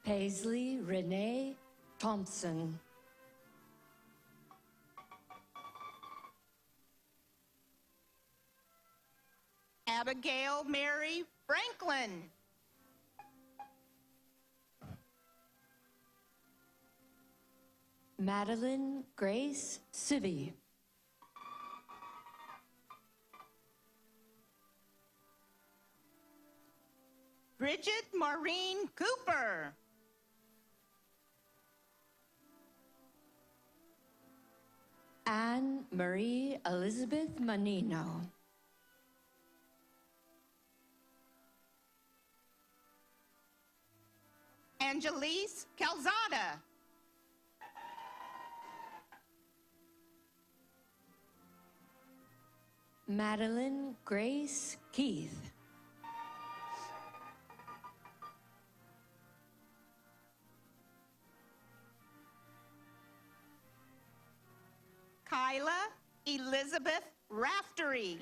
Paisley Renee Thompson. Abigail Mary Franklin. Madeline Grace Sivy. Bridget Maureen Cooper. Anne Marie Elizabeth Manino. Angelise Calzada. Madeline Grace Keith. Kyla Elizabeth Raftery.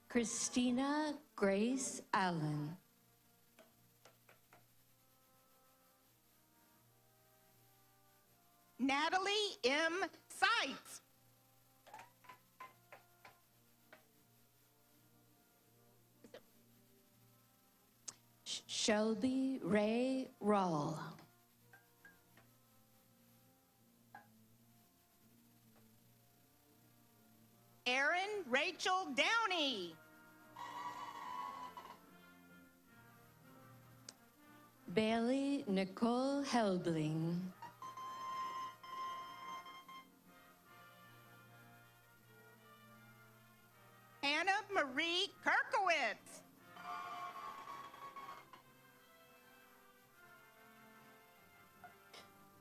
Christina Grace Allen. Natalie M. Seitz. Shelby Ray Rawl. Erin Rachel Downey. Bailey Nicole Helbling. Hannah Marie Kirkowitz.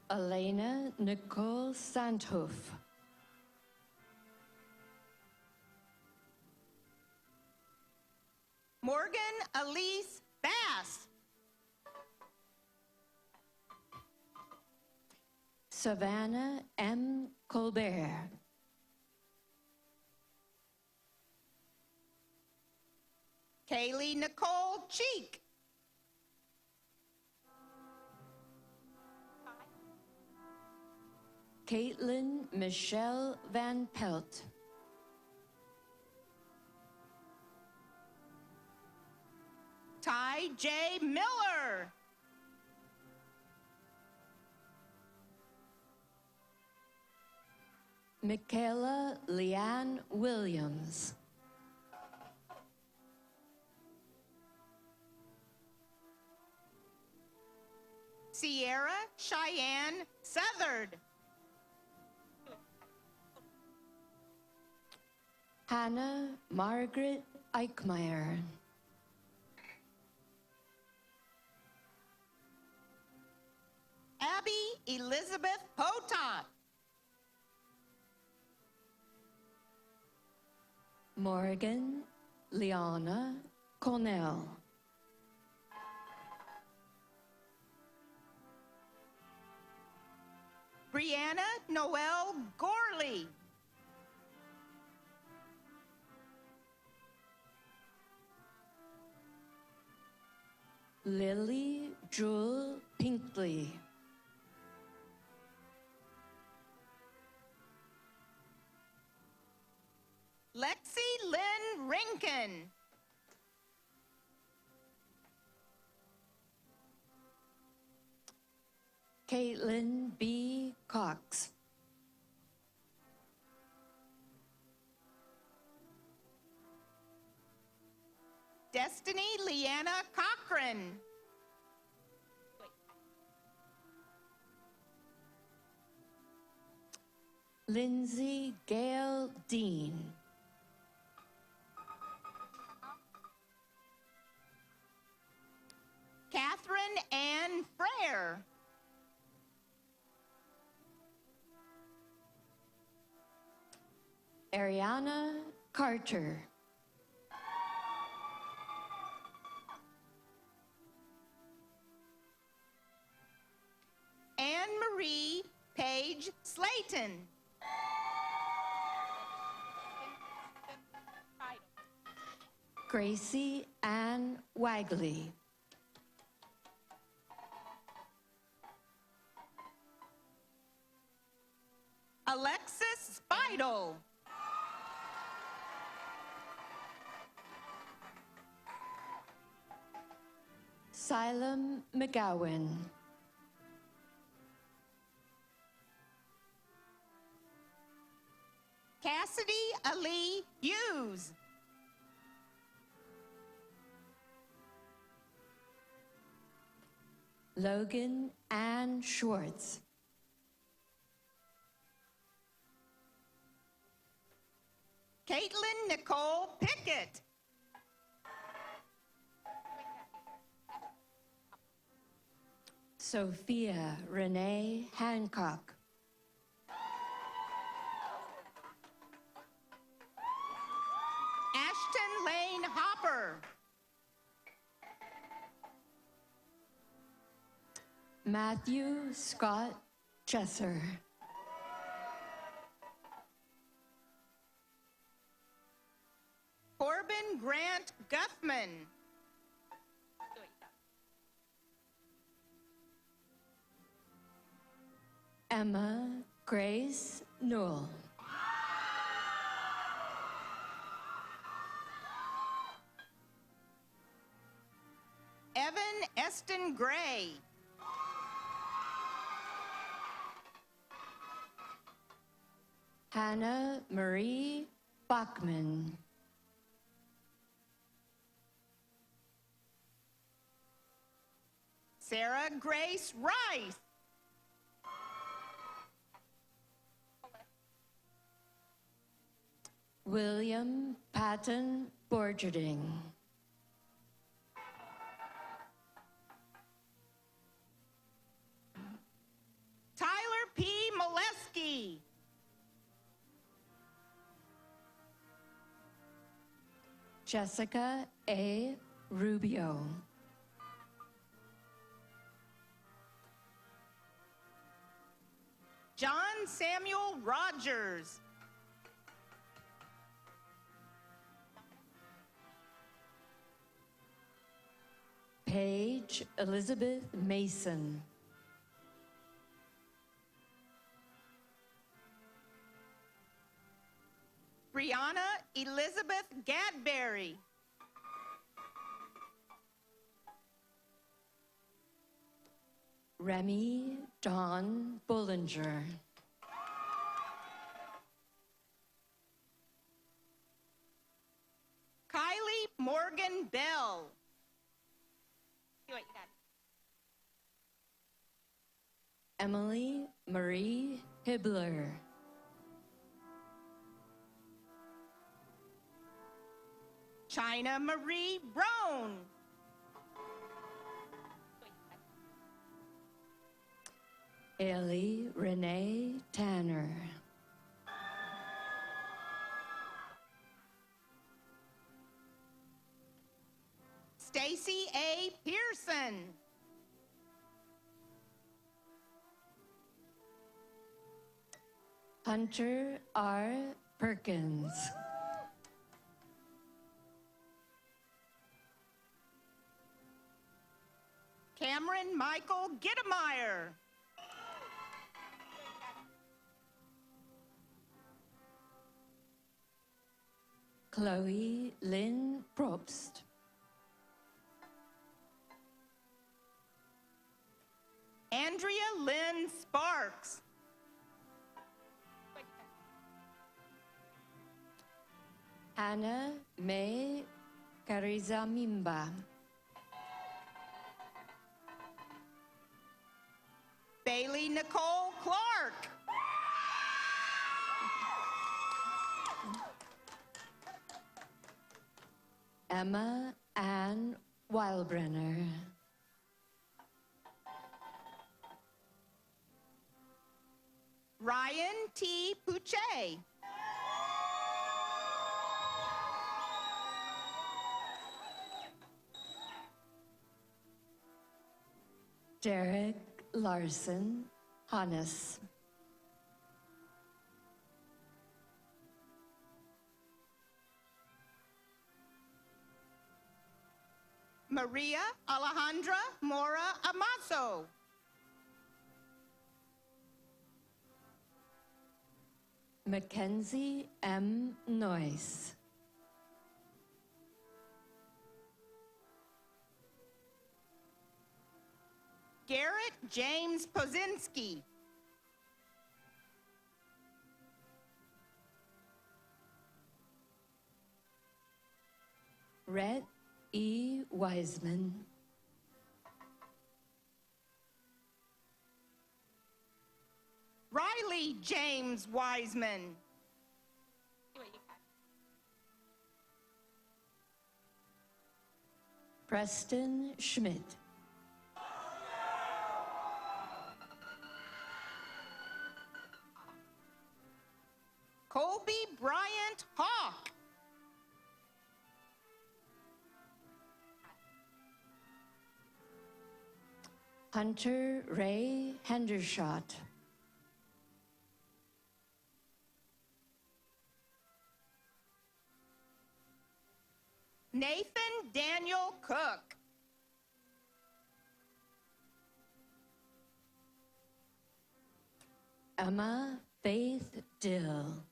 Elena Nicole Sandhoff. Morgan Elise Bass. Savannah M. Colbert. Kaylee Nicole Cheek. Caitlin Michelle Van Pelt. Ty J. Miller. Michaela Leanne Williams. Sierra Cheyenne Southard. Hannah Margaret Eichmeyer. Abby Elizabeth Potot. Morgan Liana Cornell. Brianna Noel Gorley. Lily Jewel Pinkley. Lexi Lynn Rinkin. Caitlin B. Cox. Destiny Leanna Cochran. Lindsay Gail Dean. Catherine Ann Frere. Ariana Carter. Anne Marie Page Slayton. Gracie Ann Wagley. Alexis Spidel. Silam McGowan. Cassidy Ali Hughes. Logan Ann Schwartz. Caitlin Nicole Pickett. Sophia Renee Hancock. Ashton Lane Hopper. Matthew Scott Chesser. Corbin Grant Guthman. Emma Grace Newell. Evan Eston Gray. Hannah Marie Bachman. Sarah Grace Rice. William Patton Borgerding. Tyler P. Molesky. Jessica A. Rubio. John Samuel Rogers. Paige Elizabeth Mason. Brianna Elizabeth Gadberry. Remy Dawn Bullinger. Kylie Morgan Bell. Emily Marie Hibbler. China Marie Brown. Ellie Renee Tanner. Stacy A. Pearson. Hunter R. Perkins. Cameron Michael Gittemeyer. Chloe Lynn Probst. Andrea Lynn Sparks. Hannah May Carizamimba. Bailey Nicole Clark. Emma Ann Wildbrenner. Ryan T. Puche. Derek Larson Hannes. Maria Alejandra Mora Amaso. Mackenzie M. Noyce. Garrett James Pozinski. Rhett E. Wiseman. Riley James Wiseman. Preston Schmidt. Colby Bryant Hawk. Hunter Ray Hendershot. Nathan Daniel Cook. Emma Faith Dill.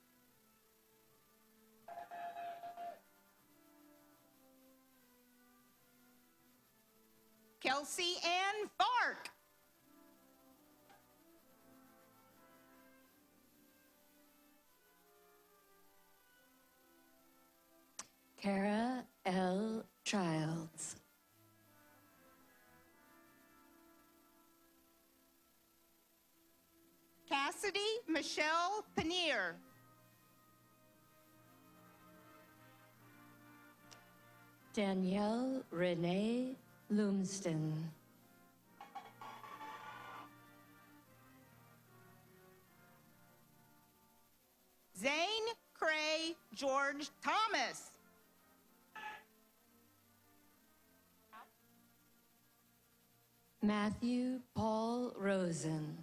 Kelsey Ann Fark. Kara L. Childs. Cassidy Michelle Paneer. Danielle Renee Lumsden. Zane Cray George Thomas. Matthew Paul Rosen.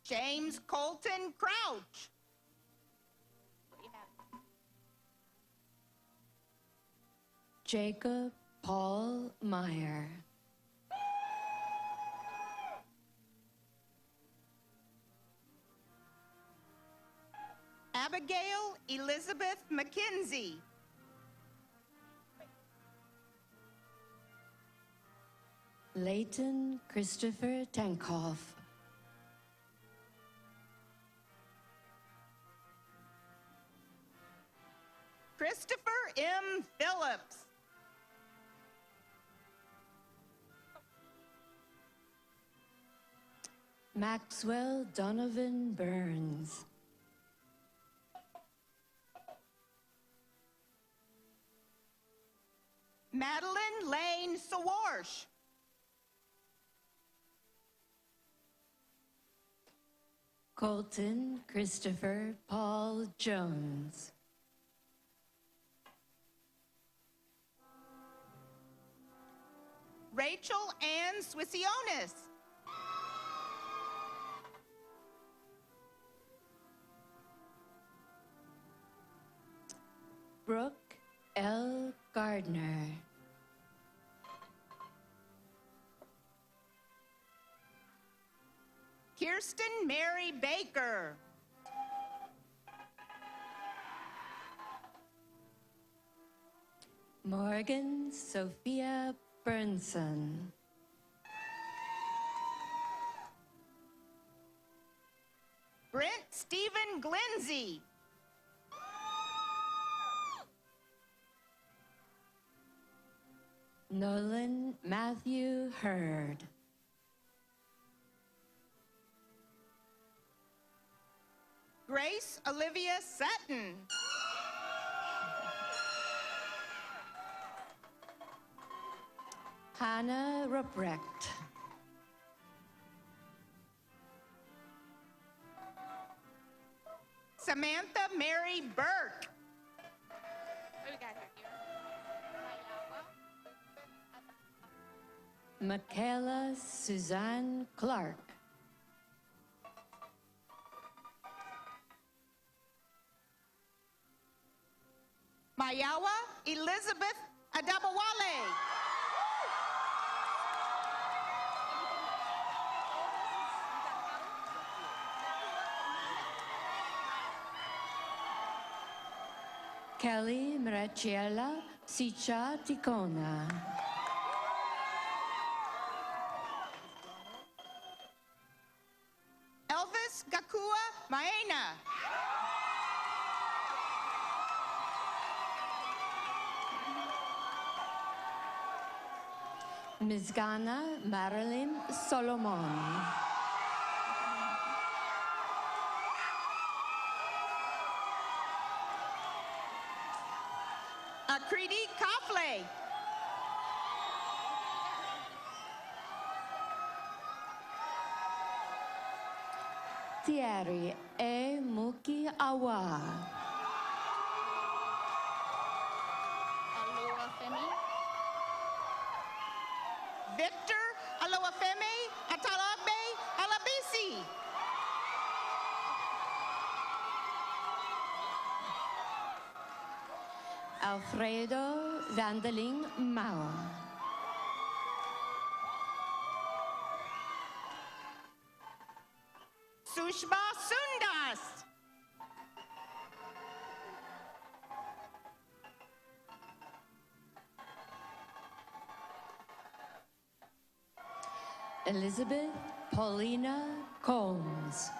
James Colton Crouch. Jacob Paul Meyer. Abigail Elizabeth McKenzie. Leighton Christopher Tankoff. Christopher M. Phillips. Maxwell Donovan Burns. Madeline Lane Sawarsh. Colton Christopher Paul Jones. Rachel Ann Swissionis. Brooke L. Gardner. Kirsten Mary Baker. Morgan Sophia Burnson. Brent Stephen Glenzie. Nolan Matthew Hurd. Grace Olivia Sutton. Hannah Ruprecht. Samantha Mary Burke. Michaela Suzanne Clark. Mayawa Elizabeth Adabawale. Kelly Marachiela Sicha Ticona. Elvis Gakua Maena. Mizgana Marilyn Solomon. Akriti Kafle. Thierry E. Muki Awa. Victor Aloafemi Atalabe Alabisi. Alfredo Vandeling Mao. Sushma Sundas. Elizabeth Paulina Combs.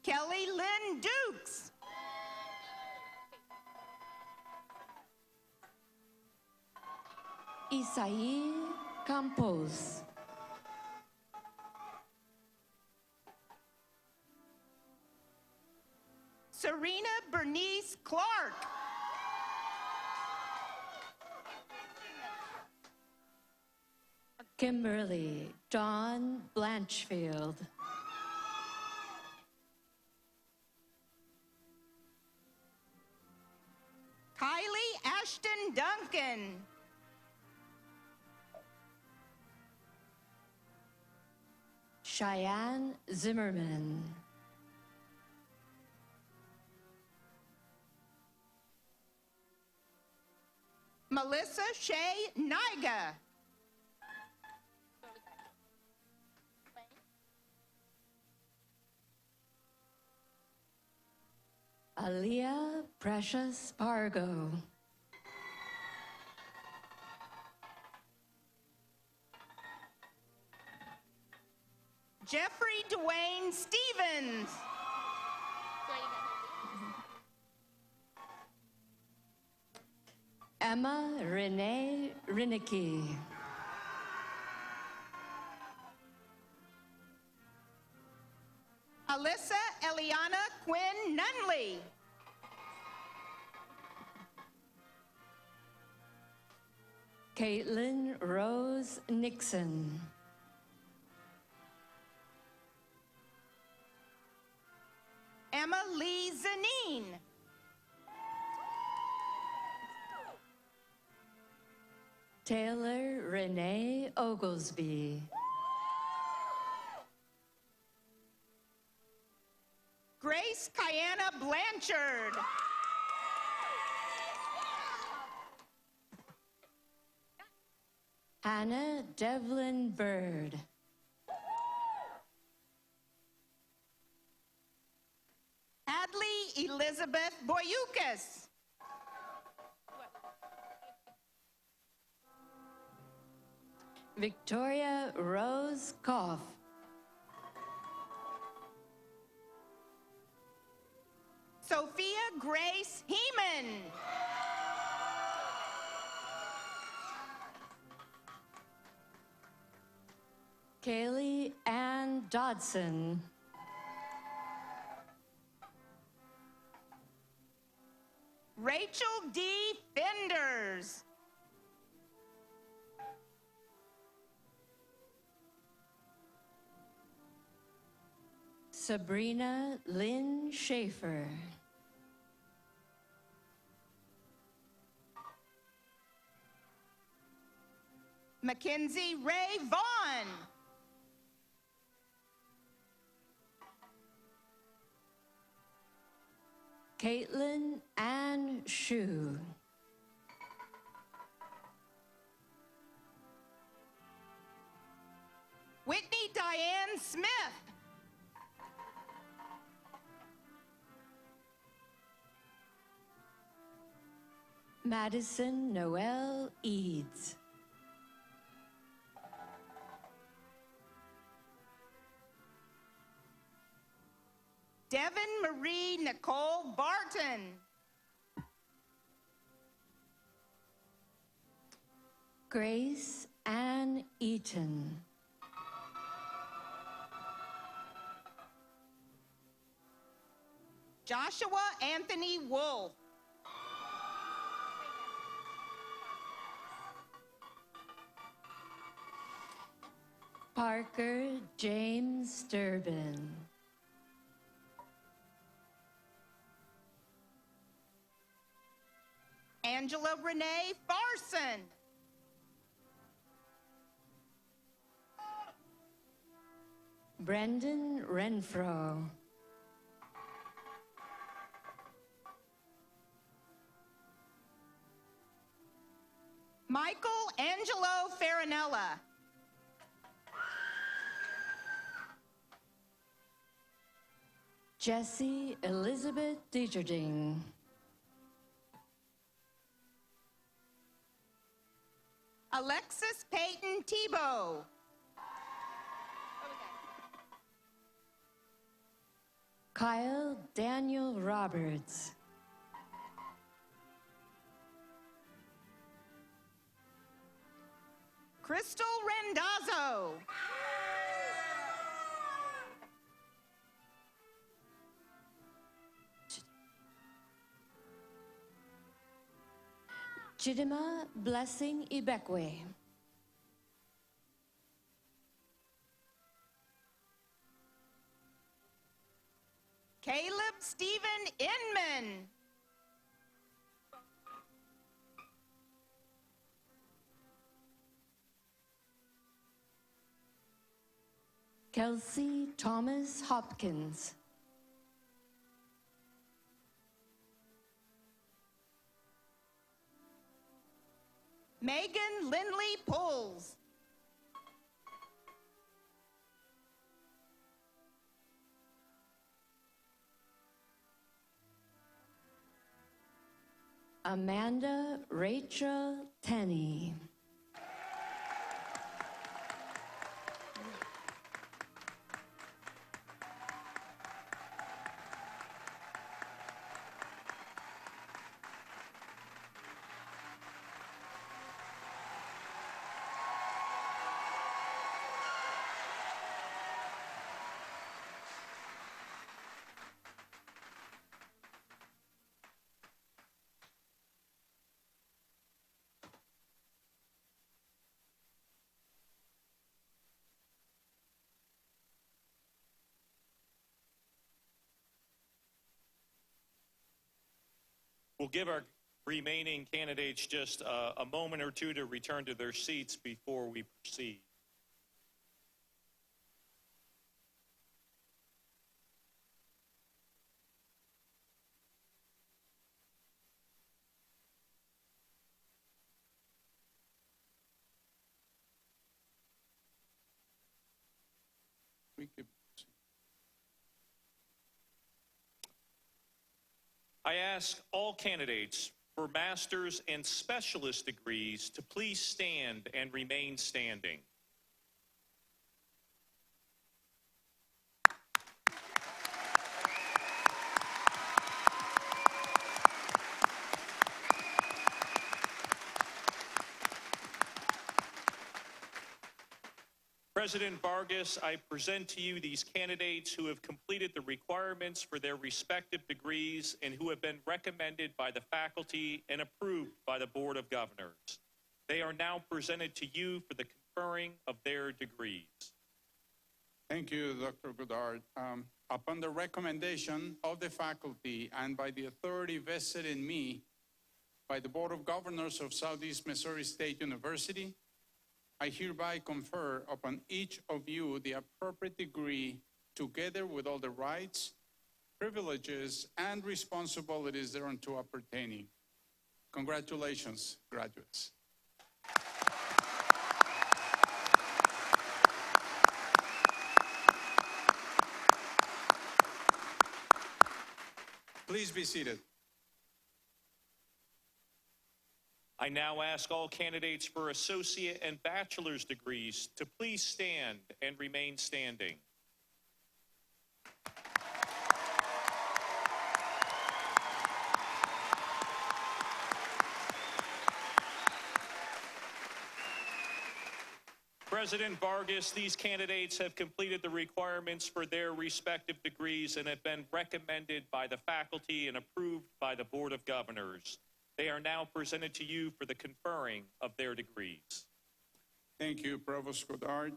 Kelly Lynn Dukes. Isai Campos. Serena Bernice Clark. Kimberly Dawn Blanchfield. Kylie Ashton Duncan. Cheyenne Zimmerman. Melissa Shea Niga. Aaliyah Precious Pargo. Jeffrey Dwayne Stevens. Emma Renee Rinicky. Alyssa Eliana Quinn Nunley. Caitlin Rose Nixon. Emma Lee Zanine. Taylor Renee Oglesby. Grace Kiana Blanchard. Hannah Devlin Bird. Hadley Elizabeth Boyukas. Victoria Rose Koff. Sophia Grace Heeman. Kaylee Ann Dodson. Rachel D. Fenders. Sabrina Lynn Schaefer. Mackenzie Ray Vaughn. Caitlin Ann Shu. Whitney Diane Smith. Madison Noel Eads. Devin Marie Nicole Barton. Grace Ann Eaton. Joshua Anthony Wolf. Parker James Durbin. Angela Renee Farson. Brendan Renfro. Michael Angelo Farinella. Jessie Elizabeth Dieterding. Alexis Peyton Tebow. Kyle Daniel Roberts. Crystal Rendazzo. Chidima Blessing Ibekwe. Caleb Stephen Inman. Kelsey Thomas Hopkins. Megan Lindley Pulls. Amanda Rachel Tenney. We'll give our remaining candidates just a moment or two to return to their seats before we proceed. We could. I ask all candidates for master's and specialist degrees to please stand and remain standing. President Vargas, I present to you these candidates who have completed the requirements for their respective degrees and who have been recommended by the faculty and approved by the Board of Governors. They are now presented to you for the conferring of their degrees. Thank you, Dr. Goddard. Upon the recommendation of the faculty and by the authority vested in me by the Board of Governors of Southeast Missouri State University, I hereby confer upon each of you the appropriate degree, together with all the rights, privileges, and responsibilities thereunto appertaining. Congratulations, graduates. Please be seated. I now ask all candidates for associate and bachelor's degrees to please stand and remain standing. President Vargas, these candidates have completed the requirements for their respective degrees and have been recommended by the faculty and approved by the Board of Governors. They are now presented to you for the conferring of their degrees. Thank you, Provost Goddard.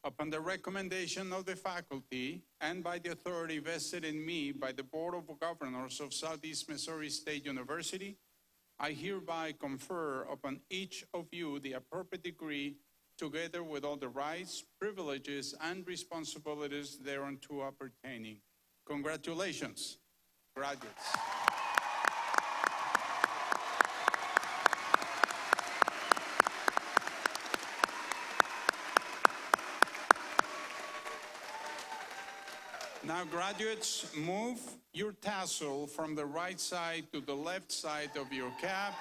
Upon the recommendation of the faculty and by the authority vested in me by the Board of Governors of Southeast Missouri State University, I hereby confer upon each of you the appropriate degree, together with all the rights, privileges, and responsibilities thereunto appertaining. Congratulations, graduates. Now, graduates, move your tassel from the right side to the left side of your cap.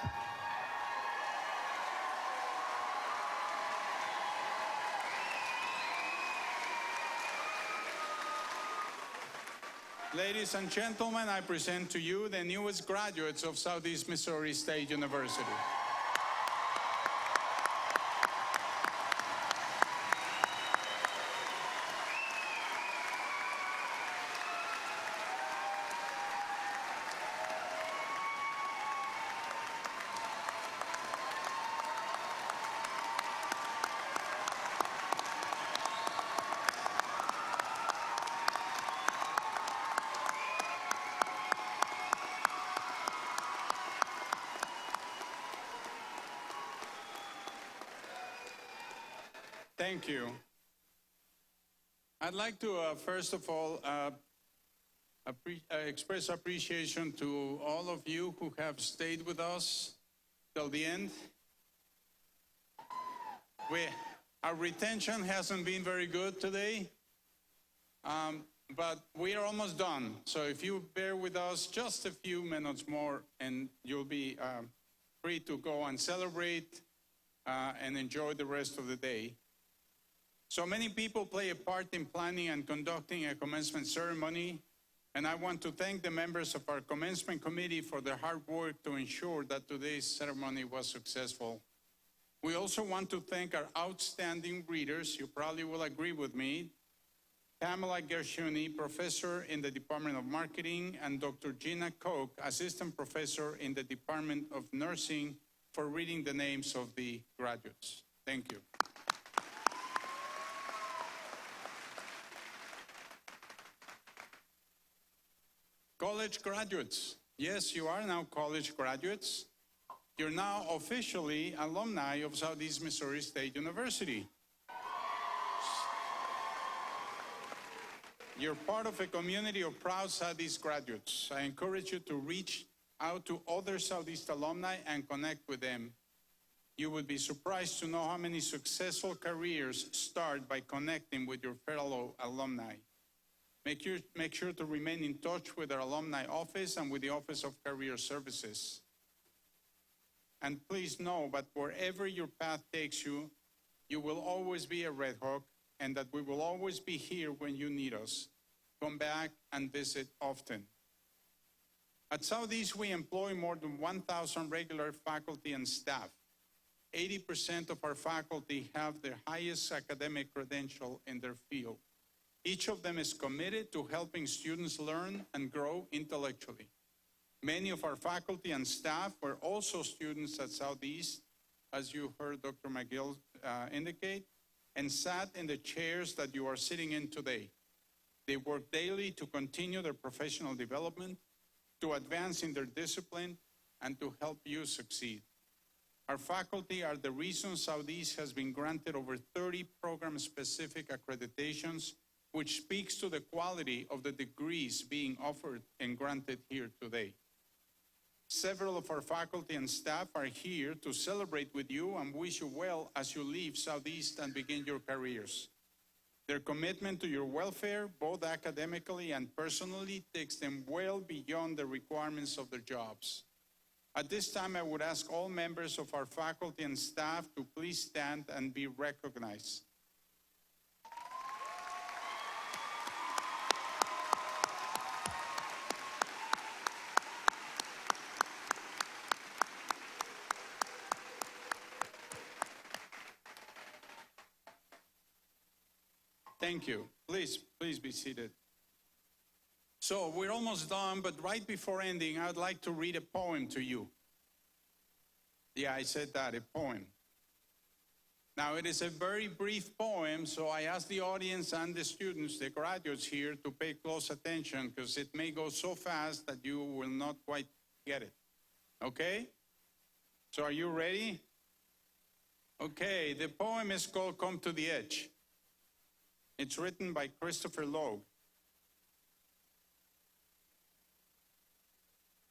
Ladies and gentlemen, I present to you the newest graduates of Southeast Missouri State University. Thank you. I'd like to, first of all, express appreciation to all of you who have stayed with us till the end. Our retention hasn't been very good today, but we are almost done. So if you bear with us just a few minutes more, and you'll be free to go and celebrate and enjoy the rest of the day. So many people play a part in planning and conducting a commencement ceremony, and I want to thank the members of our commencement committee for their hard work to ensure that today's ceremony was successful. We also want to thank our outstanding readers. You probably will agree with me. Pamela Gershuni, professor in the Department of Marketing, and Dr. Gina Koch, assistant professor in the Department of Nursing, for reading the names of the graduates. Thank you. College graduates. Yes, you are now college graduates. You're now officially alumni of Southeast Missouri State University. You're part of a community of proud Southeast graduates. I encourage you to reach out to other Southeast alumni and connect with them. You would be surprised to know how many successful careers start by connecting with your fellow alumni. Make sure to remain in touch with our alumni office and with the Office of Career Services. And please know that wherever your path takes you, you will always be a Red Hawk, and that we will always be here when you need us. Come back and visit often. At Southeast, we employ more than 1,000 regular faculty and staff. 80% of our faculty have the highest academic credential in their field. Each of them is committed to helping students learn and grow intellectually. Many of our faculty and staff were also students at Southeast, as you heard Dr. McGill indicate, and sat in the chairs that you are sitting in today. They work daily to continue their professional development, to advance in their discipline, and to help you succeed. Our faculty are the reason Southeast has been granted over 30 program-specific accreditations, which speaks to the quality of the degrees being offered and granted here today. Several of our faculty and staff are here to celebrate with you and wish you well as you leave Southeast and begin your careers. Their commitment to your welfare, both academically and personally, takes them well beyond the requirements of their jobs. At this time, I would ask all members of our faculty and staff to please stand and be recognized. Thank you. Please be seated. So we're almost done, but right before ending, I'd like to read a poem to you. Yeah, I said that, a poem. Now, it is a very brief poem, so I ask the audience and the students, the graduates here, to pay close attention, because it may go so fast that you will not quite get it. Okay? So are you ready? Okay, the poem is called Come to the Edge. It's written by Christopher Logue.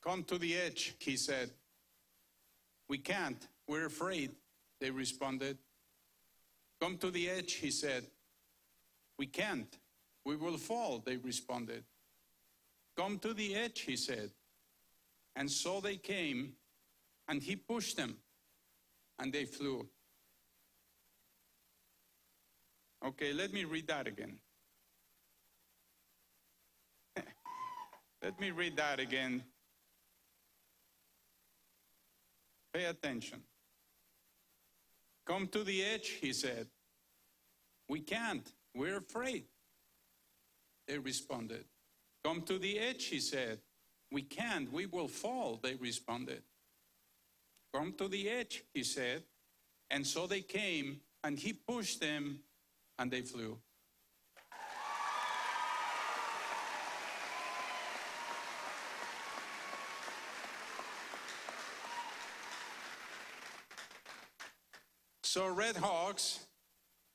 Come to the edge, he said. We can't, we're afraid, they responded. Come to the edge, he said. We can't, we will fall, they responded. Come to the edge, he said. And so they came, and he pushed them, and they flew. Okay, let me read that again. Let me read that again. Pay attention. Come to the edge, he said. We can't, we're afraid, they responded. Come to the edge, he said. We can't, we will fall, they responded. Come to the edge, he said. And so they came, and he pushed them, and they flew. So Red Hawks,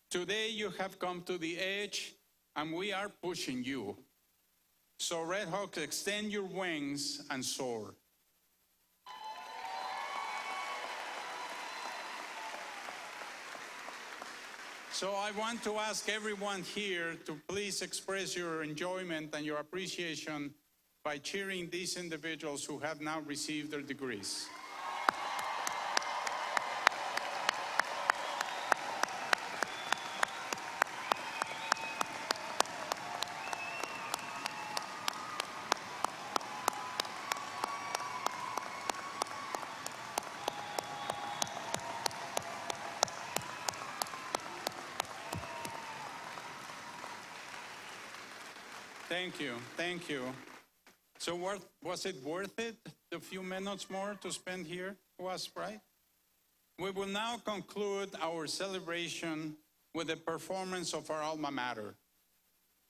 today you have come to the edge, and we are pushing you. So Red Hawks, extend your wings and soar. So I want to ask everyone here to please express your enjoyment and your appreciation by cheering these individuals who have now received their degrees. Thank you, thank you. So was it worth it, the few minutes more to spend here? Was, right? We will now conclude our celebration with the performance of our alma mater.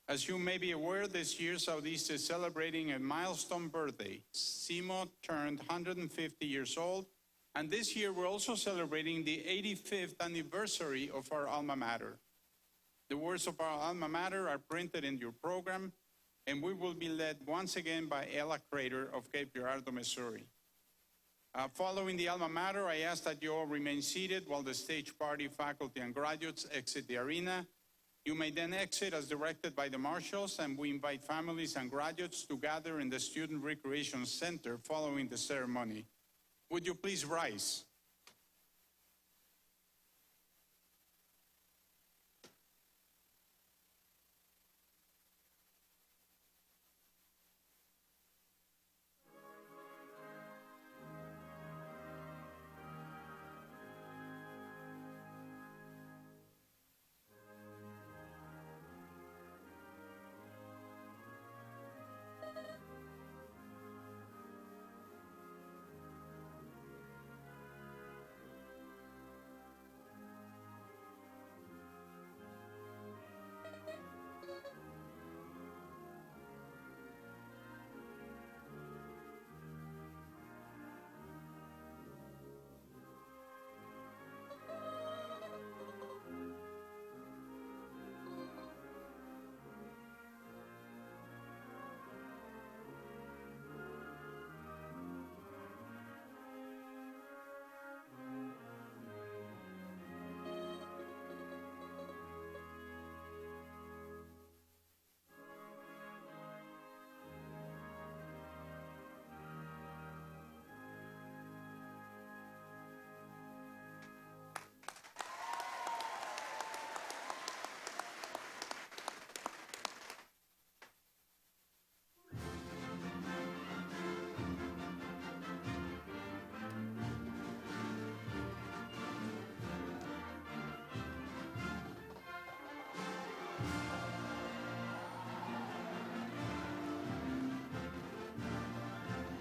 As you may be aware, this year Southeast is celebrating a milestone birthday. SEMO turned 150 years old, and this year we're also celebrating the 85th anniversary of our alma mater. The words of our alma mater are printed in your program, and we will be led once again by Ella Crater of Cape Girardeau, Missouri. Following the alma mater, I ask that you all remain seated while the stage party, faculty, and graduates exit the arena. You may then exit as directed by the marshals, and we invite families and graduates to gather in the Student Recreation Center following the ceremony. Would you please rise?